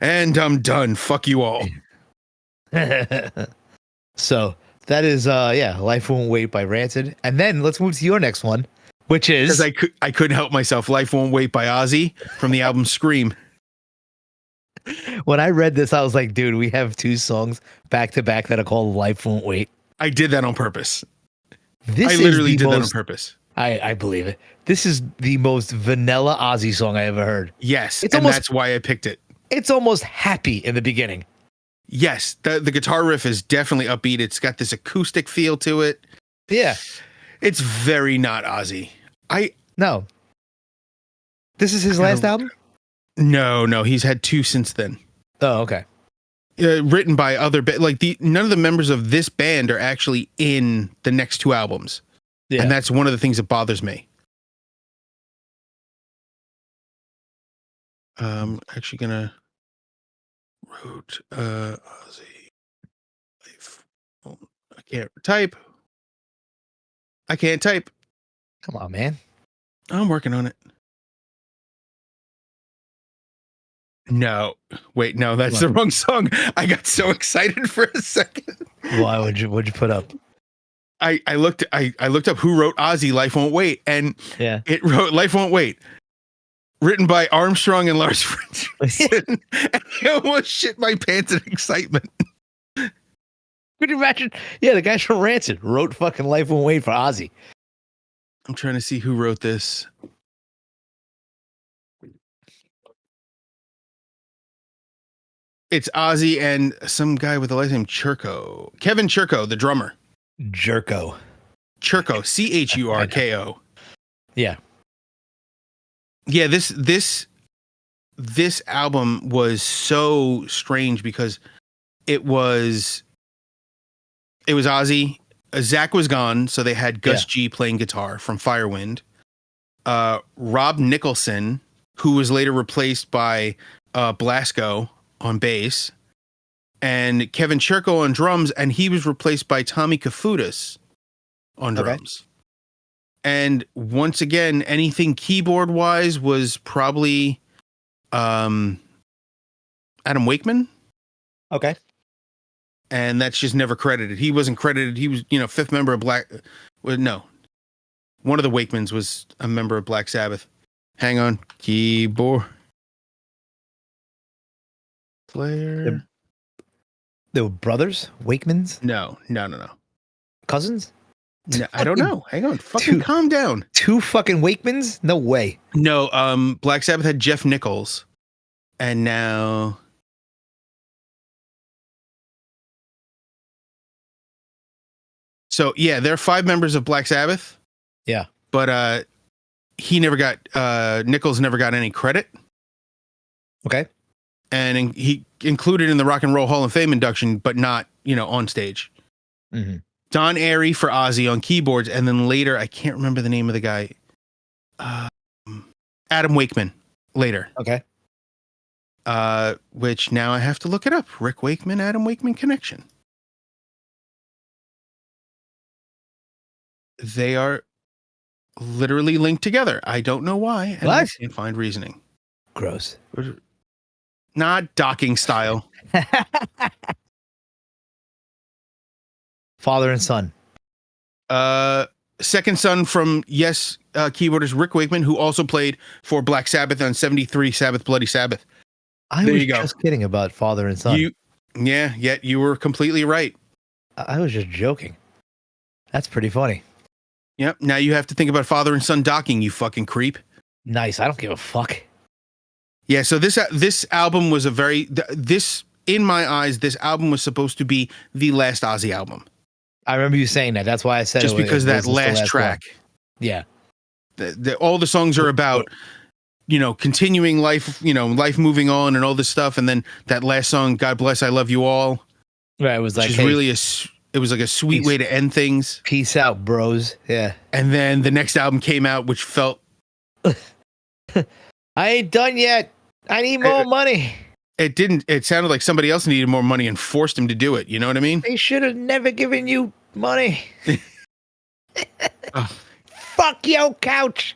And I'm done. Fuck you all. So that is, Life Won't Wait by Rancid. And then let's move to your next one, which is. Because I couldn't help myself. Life Won't Wait by Ozzy from the album Scream. When I read this, I was like, dude, we have 2 songs back to back that are called Life Won't Wait. I did that on purpose. This I is literally the did that on most- purpose. I believe it. This is the most vanilla Ozzy song I ever heard. Yes, It's and almost- that's why I picked it. It's almost happy in the beginning. Yes, the guitar riff is definitely upbeat. It's got this acoustic feel to it. Yeah. It's very not Ozzy. No. This is his last album? No, he's had 2 since then. Oh, okay. Written by other none of the members of this band are actually in the next 2 albums. Yeah. And that's one of the things that bothers me. Actually gonna wrote Ozzy Life. Oh, I can't type. Come on, man. I'm working on it. No, wait, no, that's the wrong song. I got so excited for a second. Why would you? What'd you put up? I looked up who wrote Ozzy Life Won't Wait, and Yeah. it wrote Life Won't Wait, written by Armstrong and Lars Fridriksson. And I almost shit my pants in excitement. Could you imagine? Yeah, the guys from Rancid wrote fucking Life Won't Wait for Ozzy. I'm trying to see who wrote this. It's Ozzy and some guy with the last name Churko. Kevin Churko, the drummer. Jerko. Churko, Churko. Yeah. Yeah, this album was so strange because it was Ozzy. Zach was gone, so they had Gus G playing guitar from Firewind. Rob Nicholson, who was later replaced by Blasco on bass, and Kevin Churko on drums, and he was replaced by Tommy Kafutis on drums. And once again, anything keyboard wise was probably Adam Wakeman. Okay. And that's just never credited. He wasn't credited. He was, 5th member of Black. Well, no, one of the Wakemans was a member of Black Sabbath. Hang on, keyboard player. They were brothers, Wakemans, No. cousins. No, I don't know. Hang on, fucking calm down. 2 fucking Wakemans? No way. No, Black Sabbath had Jeff Nichols, and now. So yeah, there are 5 members of Black Sabbath. Yeah. But he never got Nichols never got any credit. Okay. And he included in the Rock and Roll Hall of Fame induction, but not, on stage. Mm-hmm. Don Airey for Ozzy on keyboards, and then later, I can't remember the name of the guy. Adam Wakeman later. Okay. Which now I have to look it up. Rick Wakeman, Adam Wakeman connection. They are literally linked together. I don't know why. And I What? can't find reasoning. Gross. Not docking style. Father and son. Second son from keyboardist Rick Wakeman, who also played for Black Sabbath on 73 Sabbath Bloody Sabbath. I There was you go. just kidding about father and son. Yet you were completely right. I was just joking. That's pretty funny. Yep. Now you have to think about father and son docking, you fucking creep. Nice. I don't give a fuck. Yeah. So this album was in my eyes, this album was supposed to be the last Ozzy album. I remember you saying that. That's why I said Just it because was that the last track. one. Yeah. All the songs are about continuing life, life moving on and all this stuff. And then that last song, God Bless, I Love You All. Right. It was like, which is really it was like a sweet way to end things. Peace out, bros. Yeah. And then the next album came out, which felt... I ain't done yet. I need more money. It sounded like somebody else needed more money and forced him to do it. You know what I mean? They should have never given you money. Fuck your couch.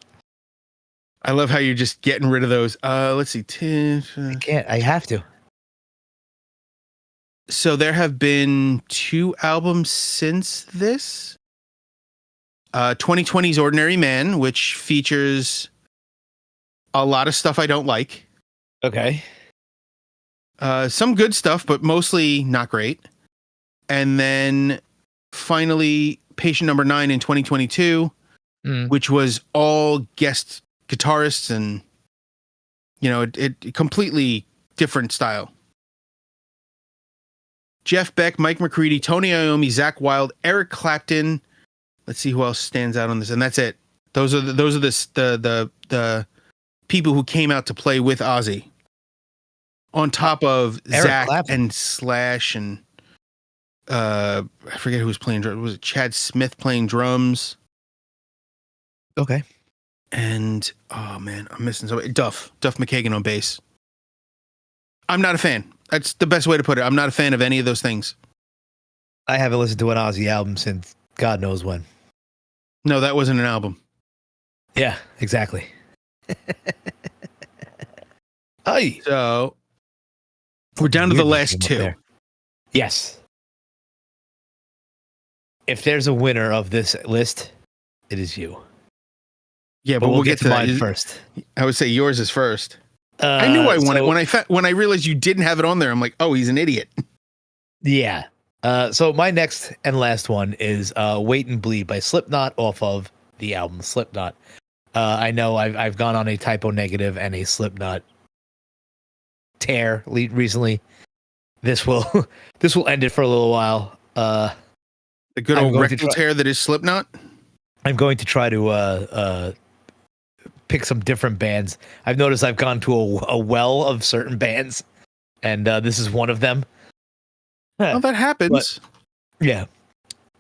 I love how you're just getting rid of those. Let's see. I can't. I have to. So there have been 2 albums since this. 2020's Ordinary Man, which features a lot of stuff I don't like. Okay. Some good stuff, but mostly not great. And then finally, Patient Number 9 in 2022, which was all guest guitarists and, it completely different style. Jeff Beck, Mike McCready, Tony Iommi, Zach Wilde, Eric Clapton. Let's see who else stands out on this, and that's it. Those are the people who came out to play with Ozzy. On top of Eric Zach Clapton. and Slash and I forget who was playing drums. Was it Chad Smith playing drums? Okay. And oh man, I'm missing somebody. Duff McKagan on bass. I'm not a fan. That's the best way to put it. I'm not a fan of any of those things. I haven't listened to an Ozzy album since God knows when. No, that wasn't an album. Yeah, exactly. Aye. So we're down to the last 2. Yes. If there's a winner of this list, it is you. Yeah, but we'll get to mine that first. I would say yours is first. I knew I won it when I realized you didn't have it on there. I'm like, oh, he's an idiot. Yeah. So my next and last one is "Wait and Bleed" by Slipknot off of the album Slipknot. I know I've gone on a typo negative and a Slipknot tear recently. This will end it for a little while. The good old rectal tear that is Slipknot. I'm going to try to pick some different bands. I've noticed I've gone to a well of certain bands, and this is one of them. Oh, that happens.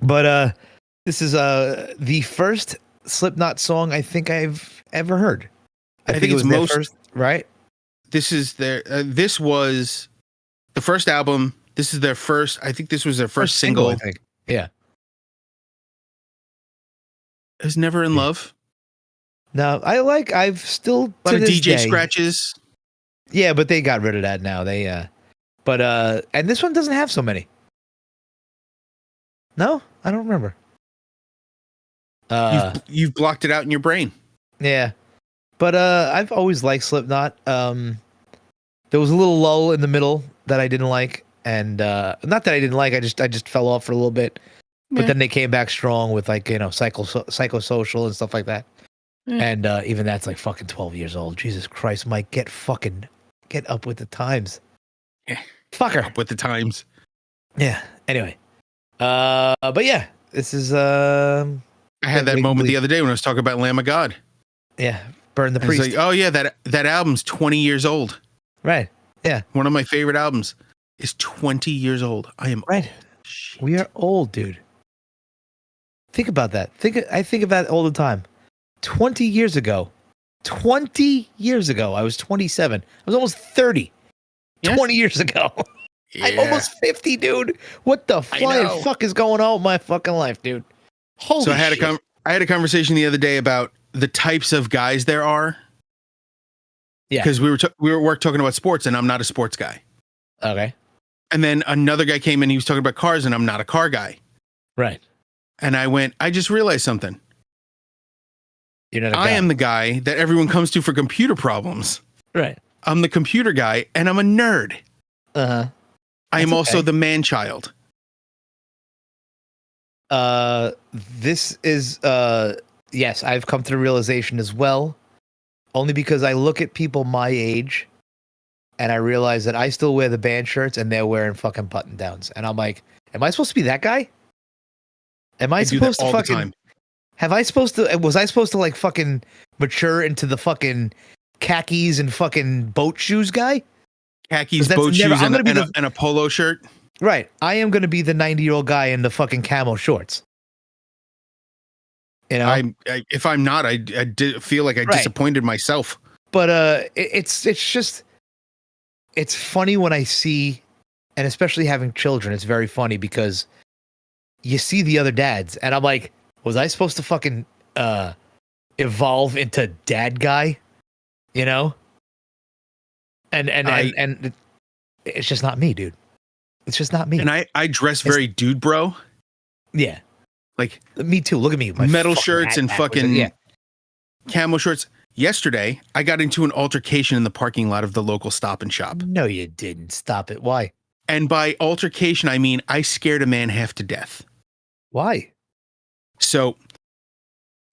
But this is the first Slipknot song I think I've ever heard. I think it was their first, right? This is their. This was the first album. This is their first. I think this was their first single. I think. Yeah. Is Never in Love. No, I've still a lot of DJ scratches. Yeah, but they got rid of that now. They and this one doesn't have so many. No, I don't remember. You've blocked it out in your brain. Yeah. But I've always liked Slipknot. There was a little lull in the middle that I didn't like, and not that I didn't like, I just fell off for a little bit. But then they came back strong with psychosocial and stuff like that. And even that's like fucking 12 years old. Jesus Christ, Mike, get up with the times. Yeah. Fucker. Up with the times. Yeah. Anyway. But yeah, this is I had that moment the other day when I was talking about Lamb of God. Yeah. Burn the Priest. Like, oh yeah, that album's 20 years old. Right. Yeah. One of my favorite albums is 20 years old. I am right. Shit. We are old, dude. Think about that. I think about it all the time. 20 years ago, I was 27. I was almost 30. Yes. 20 years ago. Yeah. I'm almost 50, dude. What the flying fuck is going on with my fucking life, dude? Holy shit. I had a conversation the other day about the types of guys there are. Yeah. Because we were talking about sports, and I'm not a sports guy. Okay. And then another guy came in, he was talking about cars, and I'm not a car guy. Right. And I just realized something. You're not a guy. I am the guy that everyone comes to for computer problems. Right. I'm the computer guy, and I'm a nerd. Uh-huh. I am also the man child. This is yes, I've come to the realization as well, only because I look at people my age and I realize that I still wear the band shirts and they're wearing fucking button downs, and I'm like, am I supposed to be that guy? Am I supposed to fucking was I supposed to like fucking mature into the fucking khakis and fucking boat shoes guy. Khakis, 'Cause that's boat never- shoes, I'm gonna be and a polo shirt. Right. I am going to be the 90-year-old guy in the fucking camo shorts. You know? If I'm not, I feel like I Right. disappointed myself. But it's just it's funny when I see, and especially having children, it's very funny because you see the other dads, and I'm like, was I supposed to fucking evolve into dad guy? You know? And it's just not me, dude. It's just not me. And I dress very dude bro. Yeah. Like Me too. Look at me. My metal fucking shirts hat and backwards. fucking Yeah. camo shorts. Yesterday, I got into an altercation in the parking lot of the local Stop and Shop. No, you didn't. Stop it. Why? And by altercation, I mean I scared a man half to death. Why? So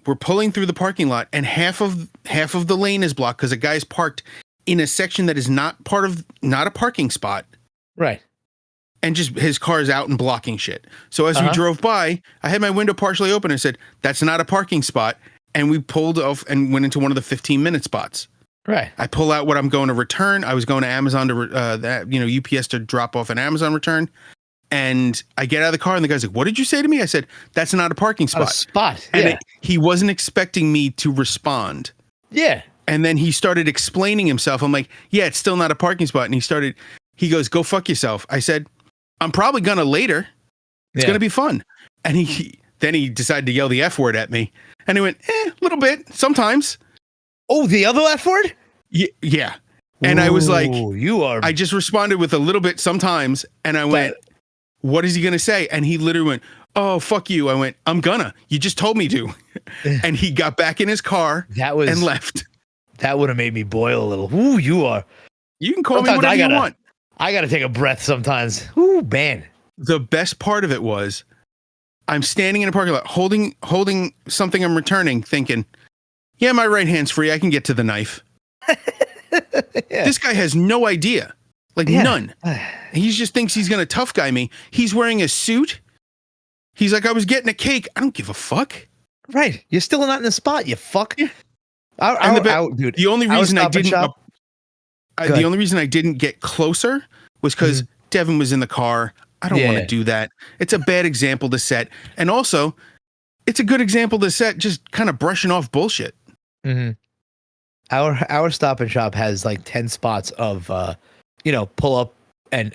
we're pulling through the parking lot, and half of the lane is blocked because a guy's parked in a section that is not a parking spot. Right. And just his car is out and blocking shit. So as we drove by, I had my window partially open and said, "That's not a parking spot." And we pulled off and went into one of the 15-minute spots. Right. I pull out what I'm going to return. I was going to Amazon to UPS to drop off an Amazon return. And I get out of the car and the guy's like, "What did you say to me?" I said, "That's not a parking spot." Not a spot. And Yeah. he wasn't expecting me to respond. Yeah. And then he started explaining himself. I'm like, "Yeah, it's still not a parking spot." And he goes, "Go fuck yourself." I said, "I'm probably gonna later. It's gonna be fun." And then he decided to yell the F word at me. And he went, a little bit, sometimes. Oh, the other F word? Yeah. And I was like, you are. I just responded with a little bit sometimes. And I went, what is he gonna say? And he literally went, "Oh, fuck you." I went, "I'm gonna. You just told me to." And he got back in his car and left. That would have made me boil a little. Ooh, you are. You can call me whatever you want. I gotta take a breath sometimes. Ooh, man. The best part of it was I'm standing in a parking lot holding something I'm returning, thinking, yeah, my right hand's free. I can get to the knife. Yeah. This guy has no idea. Like none. He just thinks he's going to tough guy me. He's wearing a suit. He's like, "I was getting a cake." I don't give a fuck. Right. You're still not in the spot, you fuck. Yeah. Dude, the only reason the only reason I didn't get closer was because Devin was in the car. I don't want to do that. It's a bad example to set. And also, it's a good example to set just kind of brushing off bullshit. Mm-hmm. Our Stop and Shop has like 10 spots of pull up and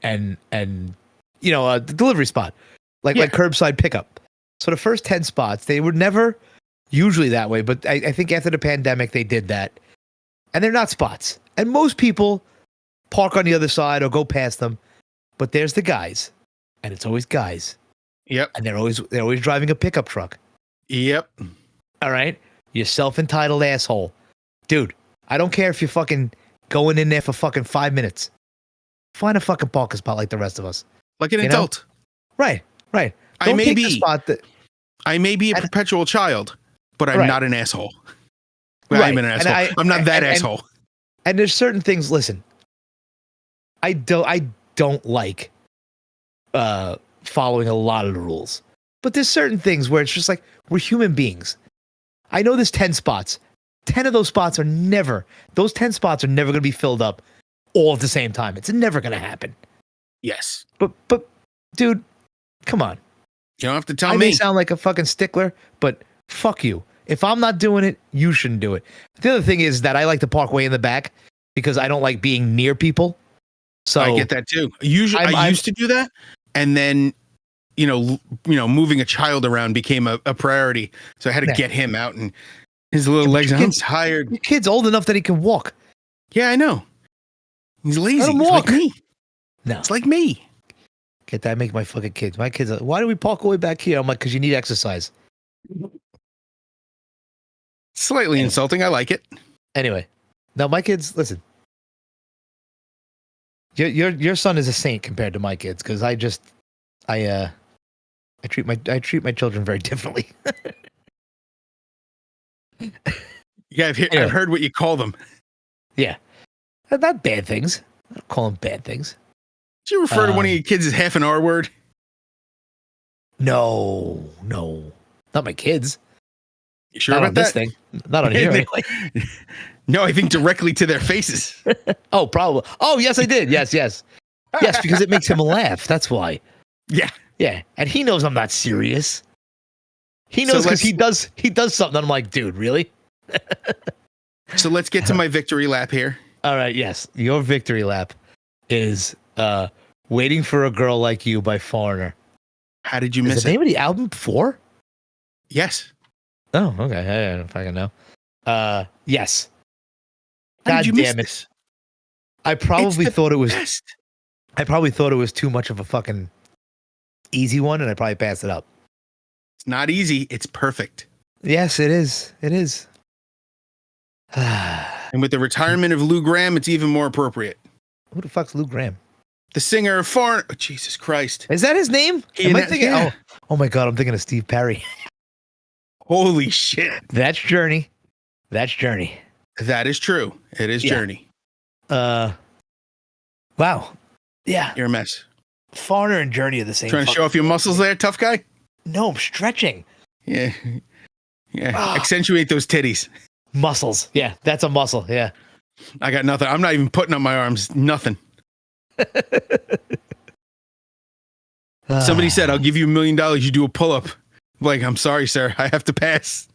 the delivery spot. Like curbside pickup. So the first 10 spots, they were never usually that way, but I think after the pandemic they did that. And they're not spots. And most people park on the other side or go past them. But there's the guys. And it's always guys. Yep. And they're always driving a pickup truck. Yep. All right. You self-entitled asshole. Dude, I don't care if you're fucking going in there for fucking 5 minutes. Find a fucking parking spot like the rest of us. Like an adult. Right. Don't I may take be the spot I may be a perpetual child, but I'm not an asshole. Well, I'm an asshole. I'm not that asshole. And there's certain things, listen. I don't like following a lot of the rules. But there's certain things where it's just like, we're human beings. I know there's 10 spots. 10 of those spots are never going to be filled up all at the same time. It's never going to happen. Yes. But dude, come on. You don't have to tell I me. may sound like a fucking stickler, but fuck you. If I'm not doing it, you shouldn't do it. The other thing is that I like to park way in the back because I don't like being near people. So I get that too. Usually, I used to do that, and then moving a child around became a priority. So I had to get him out and his little legs. I'm tired. Your kid's old enough that he can walk. Yeah, I know. He's lazy. Let him He's walk. like me. No, it's like me. Get that? Make my fucking kids. My kids. Why do we park all the way back here? I'm like, because you need exercise. Slightly insulting. I like it. Anyway, now my kids. Listen. Your son is a saint compared to my kids because I treat my children very differently. Yeah, I've heard what you call them. Yeah, not bad things. I don't call them bad things. Did you refer to one of your kids as half an R word? No, not my kids. You sure not about on that? This thing? Not on here anyway. No, I think directly to their faces. Oh, probably. Oh, yes, I did. Yes, yes. Yes, because it makes him laugh. That's why. Yeah. Yeah. And he knows I'm not serious. He So knows because let's- he does something. And I'm like, dude, really? So let's get to my victory lap here. All right, yes. Your victory lap is Waiting for a Girl Like You by Foreigner. How did you Is miss the it? name of the album Four? Yes. Oh, okay. I don't know if I can know. Yes. How God did you miss damn it. this? I probably It's the thought it was best. I probably thought it was too much of a fucking easy one, and I probably passed it up. It's not easy. It's perfect. Yes, it is. It is. Who And with the retirement of Lou Gramm, it's even more appropriate. the fuck's Lou Gramm? The singer of Foreign. Oh, Jesus Christ. Is that his name? He Am I annou- thinking? yeah. Oh my god, I'm thinking of Steve Perry. Holy shit. That's Journey. That's Journey. That is true. It is Yeah. Journey. Wow. Yeah. You're a mess. Foreigner and Journey are the same. Trying to show off your muscles there, tough guy? No, I'm stretching. Yeah. Yeah. Ah. Accentuate those titties. Muscles. Yeah, that's a muscle. Yeah. I got nothing. I'm not even putting up my arms. Nothing. Somebody said, I'll give you $1 million. You do a pull up. Like, I'm sorry, sir. I have to pass.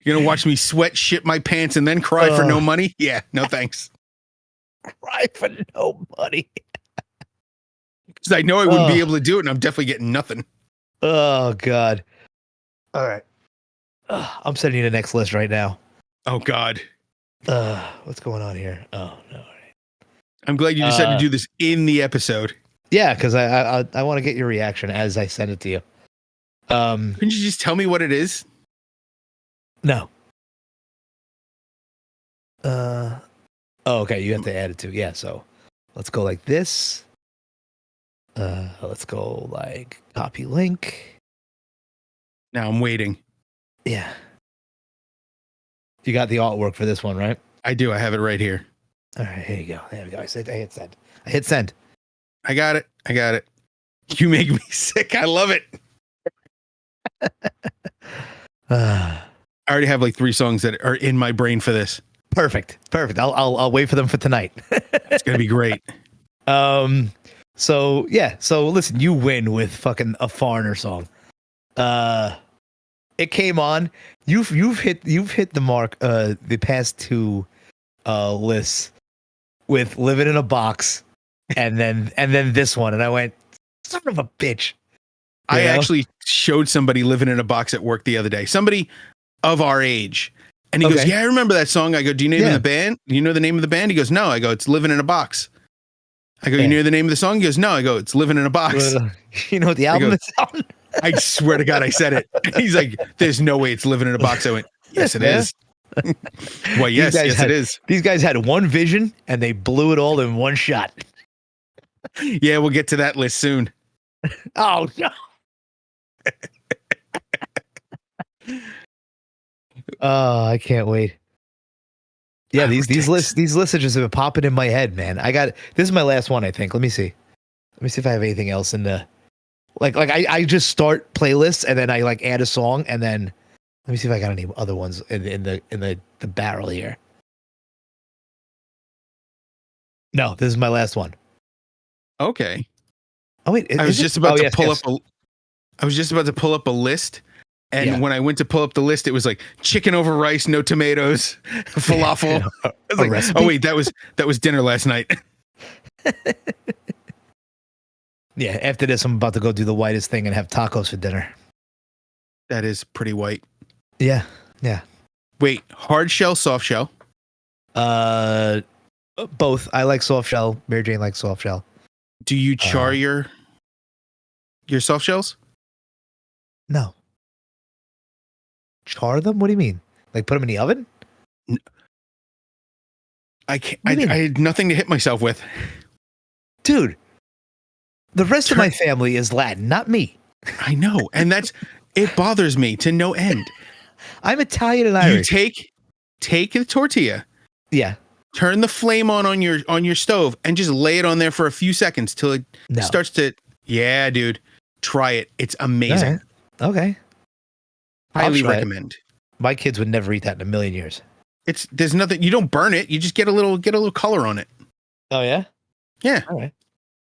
You're going to watch me sweat, shit my pants, and then cry for no money? Yeah. No, thanks. cry for no money. Because I know I wouldn't be able to do it, and I'm definitely getting nothing. Oh god. All right. I'm sending you the next list right now. Oh, God. What's going on here? Oh no. All right. I'm glad you decided to do this in the episode. Yeah, because I want to get your reaction as I send it to you. Couldn't you just tell me what it is? No. Oh, okay. You have to add it to. Yeah. So let's go like this. Let's go like copy link. Now I'm waiting. Yeah. You got the artwork for this one, right? I do. I have it right here. All right. Here you go. There we go. I hit send. I hit send. I got it. I got it. You make me sick. I love it. I already have like 3 songs that are in my brain for this. Perfect. I'll wait for them for tonight. It's gonna be great. So yeah. So listen, you win with fucking a Foreigner song. It came on. You've hit the mark. The past 2 lists with Living in a Box, and then this one, and I went, son of a bitch. I actually showed somebody Living in a Box at work the other day. Somebody of our age. And he goes, yeah, I remember that song. I go, do you know the band? You know the name of the band? He goes, no. I go, it's Living in a Box. I go, you know the name of the song? He goes, no. I go, it's Living in a Box. You know what the album is on? I swear to God, I said it. He's like, there's no way it's Living in a Box. I went, yes, it is. Well, yes, it is. These guys had one vision and they blew it all in one shot. Yeah, we'll get to that list soon. Oh, no. Oh, I can't wait. Yeah, these lists have just been popping in my head, man. This is my last one, I think. Let me see if I have anything else in the like I just start playlists and then I like add a song and then let me see if I got any other ones in the barrel here. No, this is my last one. Okay. Oh wait, I was just about to pull up a list. And when I went to pull up the list, it was like chicken over rice, no tomatoes, falafel. I was like, recipe? oh wait, that was dinner last night. Yeah, after this, I'm about to go do the whitest thing and have tacos for dinner. That is pretty white. Yeah. Wait, hard shell, soft shell? Both. I like soft shell. Mary Jane likes soft shell. Do you char your soft shells? No. Char them? What do you mean? Like put them in the oven? I can't. I had nothing to hit myself with. Dude, the rest of my family is Latin, not me. I know, and it bothers me to no end. I'm Italian and Irish. You take the tortilla. Yeah. Turn the flame on your stove and just lay it on there for a few seconds till it starts to. Yeah, dude, try it. It's amazing. Right. Okay. Highly recommend. My kids would never eat that in a million years. There's nothing. You don't burn it. You just get a little color on it. Oh yeah. Yeah. All right.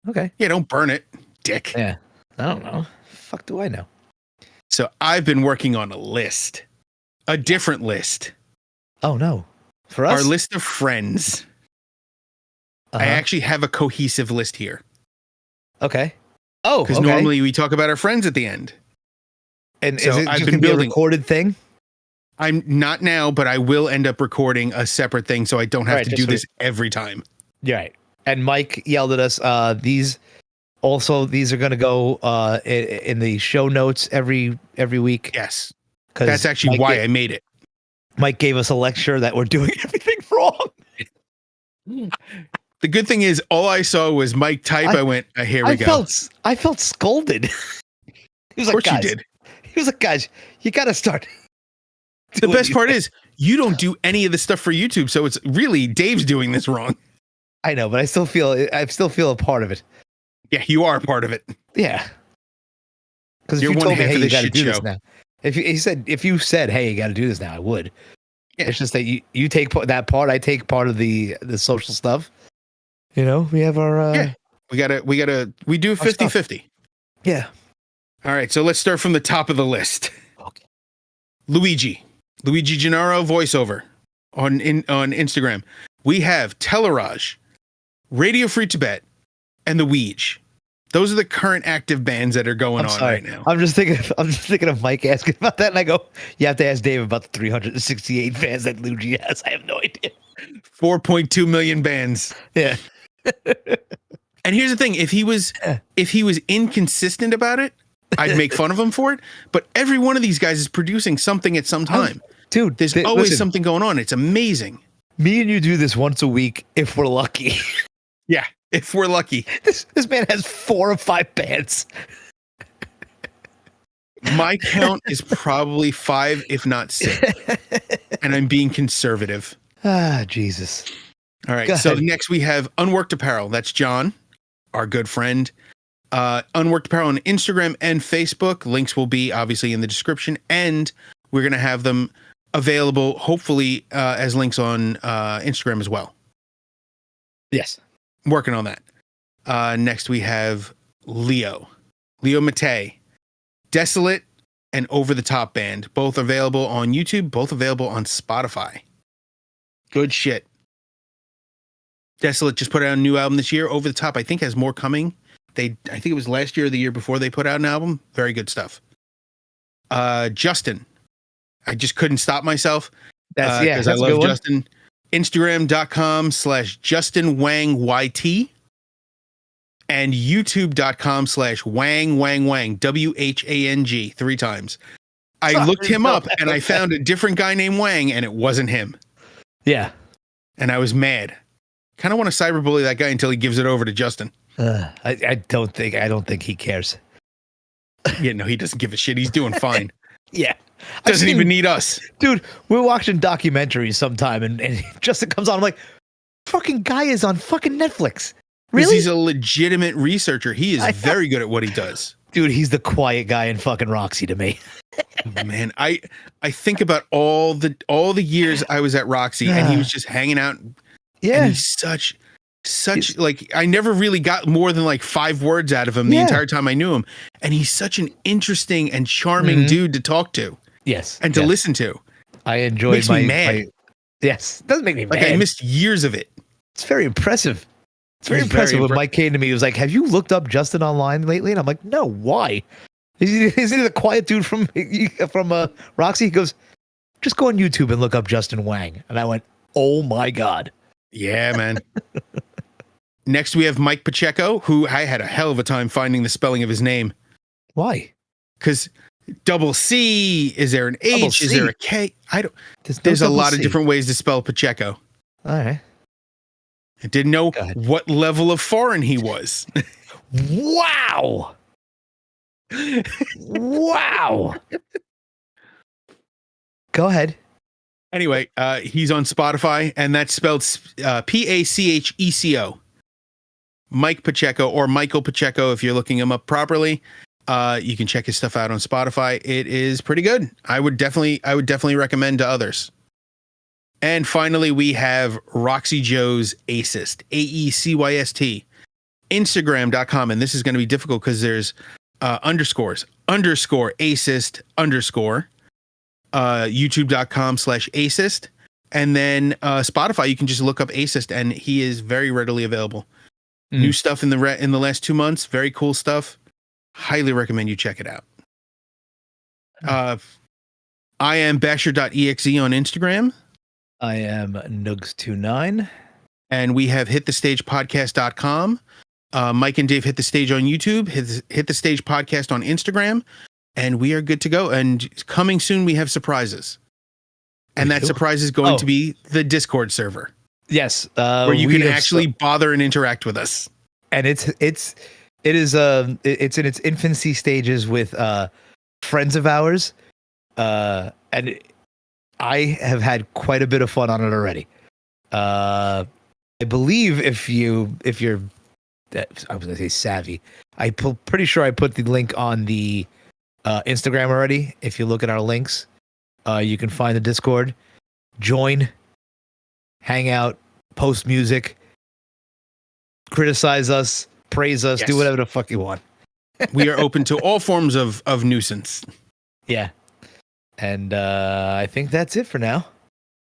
Okay. Yeah. Don't burn it, dick. Yeah. I don't know. Fuck do I know? So I've been working on a different list. Oh no. For us? Our list of friends. Uh-huh. I actually have a cohesive list here. Okay. Oh, because okay. normally we talk about our friends at the end. And so is it I've just been gonna be a building. recorded thing? I'm not now, but I will end up recording a separate thing, so I don't have Right, to just do so this every time. Yeah. Right. And Mike yelled at us. These are going to go in the show notes every week. Yes, 'Cause that's actually Mike why I made it. Mike gave us a lecture that we're doing everything wrong. The good thing is, all I saw was Mike type. I went, "Here we go." I felt scolded. He was Of like, course you guys, did. He was like, guys, you got to start. The best part is you don't do any of the stuff for YouTube, so it's really Dave's doing this wrong. I know, but I still feel a part of it. Yeah, you are a part of it. Yeah. Because if You're you one told me, half hey, of you this got to shit do this show. now. If you said, hey, you got to do this now, I would. Yeah. It's just that you take that part, I take part of the social stuff. You know, we have our Yeah. We do 50-50. Yeah. All right, so let's start from the top of the list. Okay. Luigi Genaro voiceover on Instagram. We have Telerage, Radio Free Tibet, and the Ouija. Those are the current active bands that are going on right now. I'm just thinking of Mike asking about that, and I go, you have to ask Dave about the 368 fans that Luigi has. I have no idea. 4.2 million bands. Yeah. And here's the thing: if he was inconsistent about it, I'd make fun of him for it. But every one of these guys is producing something at some time. Dude, There's always something going on. It's amazing. Me and you do this once a week if we're lucky. Yeah, if we're lucky. This man has 4 or 5 bands. My count is probably 5, if not 6. And I'm being conservative. Ah, Jesus. All right. Go So ahead. next we have Unworked Apparel. That's John, our good friend. Unworked Apparel on Instagram and Facebook. Links will be obviously in the description. And we're going to have them available, hopefully, as links on Instagram as well. Yes. I'm working on that. Next we have Leo Mattei, Desolate, and Over the Top Band. Both available on YouTube, both available on Spotify. Good shit. Desolate just put out a new album this year. Over the Top, I think, has more coming. I think it was last year or the year before they put out an album. Very good stuff. Justin. I just couldn't stop myself. Because I love Justin. Instagram.com/Justin Whang YT and YouTube.com/Whang Whang Whang WHANG 3 times. I looked him up and I found a different guy named Whang and it wasn't him. Yeah. And I was mad. Kind of want to cyberbully that guy until he gives it over to Justin. I don't think he cares. Yeah, no, he doesn't give a shit. He's doing fine. Yeah. Doesn't even need us. Dude, we're watching documentaries sometime and Justin comes on. I'm like, fucking guy is on fucking Netflix. Really? He's a legitimate researcher. He is very good at what he does. Dude, he's the quiet guy in fucking Roxy to me. Man, I think about all the years I was at Roxy and he was just hanging out. Yeah. And he's such like, I never really got more than like 5 words out of him the entire time I knew him. And he's such an interesting and charming dude to talk to. Yes. And to listen to. I enjoyed Makes me mad. Yes. It doesn't make me mad. Like I missed years of it. It's very impressive. It's very impressive when Mike came to me. He was like, have you looked up Justin online lately? And I'm like, no, why? Is he the quiet dude from Roxy? He goes, just go on YouTube and look up Justin Whang. And I went, oh my God. Yeah, man. Next, we have Mike Pacheco, who I had a hell of a time finding the spelling of his name. Why? Because double C, is there an H? Is there a K? There's a lot of different ways to spell Pacheco. All right. I didn't know what level of foreign he was. Wow. Wow. Go ahead. Anyway, he's on Spotify, and that's spelled Pacheco. Mike Pacheco, or Michael Pacheco if you're looking him up properly. You can check his stuff out on Spotify. It is pretty good. I would definitely recommend to others. And finally, we have Roxy Joe's Aecyst, Aecyst, Instagram.com. And this is going to be difficult because there's _Aecyst _ YouTube.com/Aecyst. And then Spotify, you can just look up Aecyst, and he is very readily available. New stuff in the last 2 months. Very cool stuff. Highly recommend you check it out. I am basher.exe on Instagram. I am Nugs29. And we have hitthestagepodcast.com. Mike and Dave hit the stage on YouTube, hit the stage podcast on Instagram, and we are good to go. And coming soon, we have surprises. And that surprise is going to be the Discord server. Yes. Where you can actually bother and interact with us. And it's in its infancy stages with friends of ours. And I have had quite a bit of fun on it already. I believe if you're, I was gonna say savvy, pretty sure I put the link on the Instagram already. If you look at our links, you can find the Discord, join, hang out, post music, criticize us, praise us, do whatever the fuck you want. We are open to all forms of nuisance. Yeah. And I think that's it for now.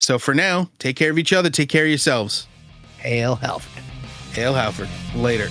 So for now, take care of each other. Take care of yourselves. Hail Halford. Hail Halford. Later.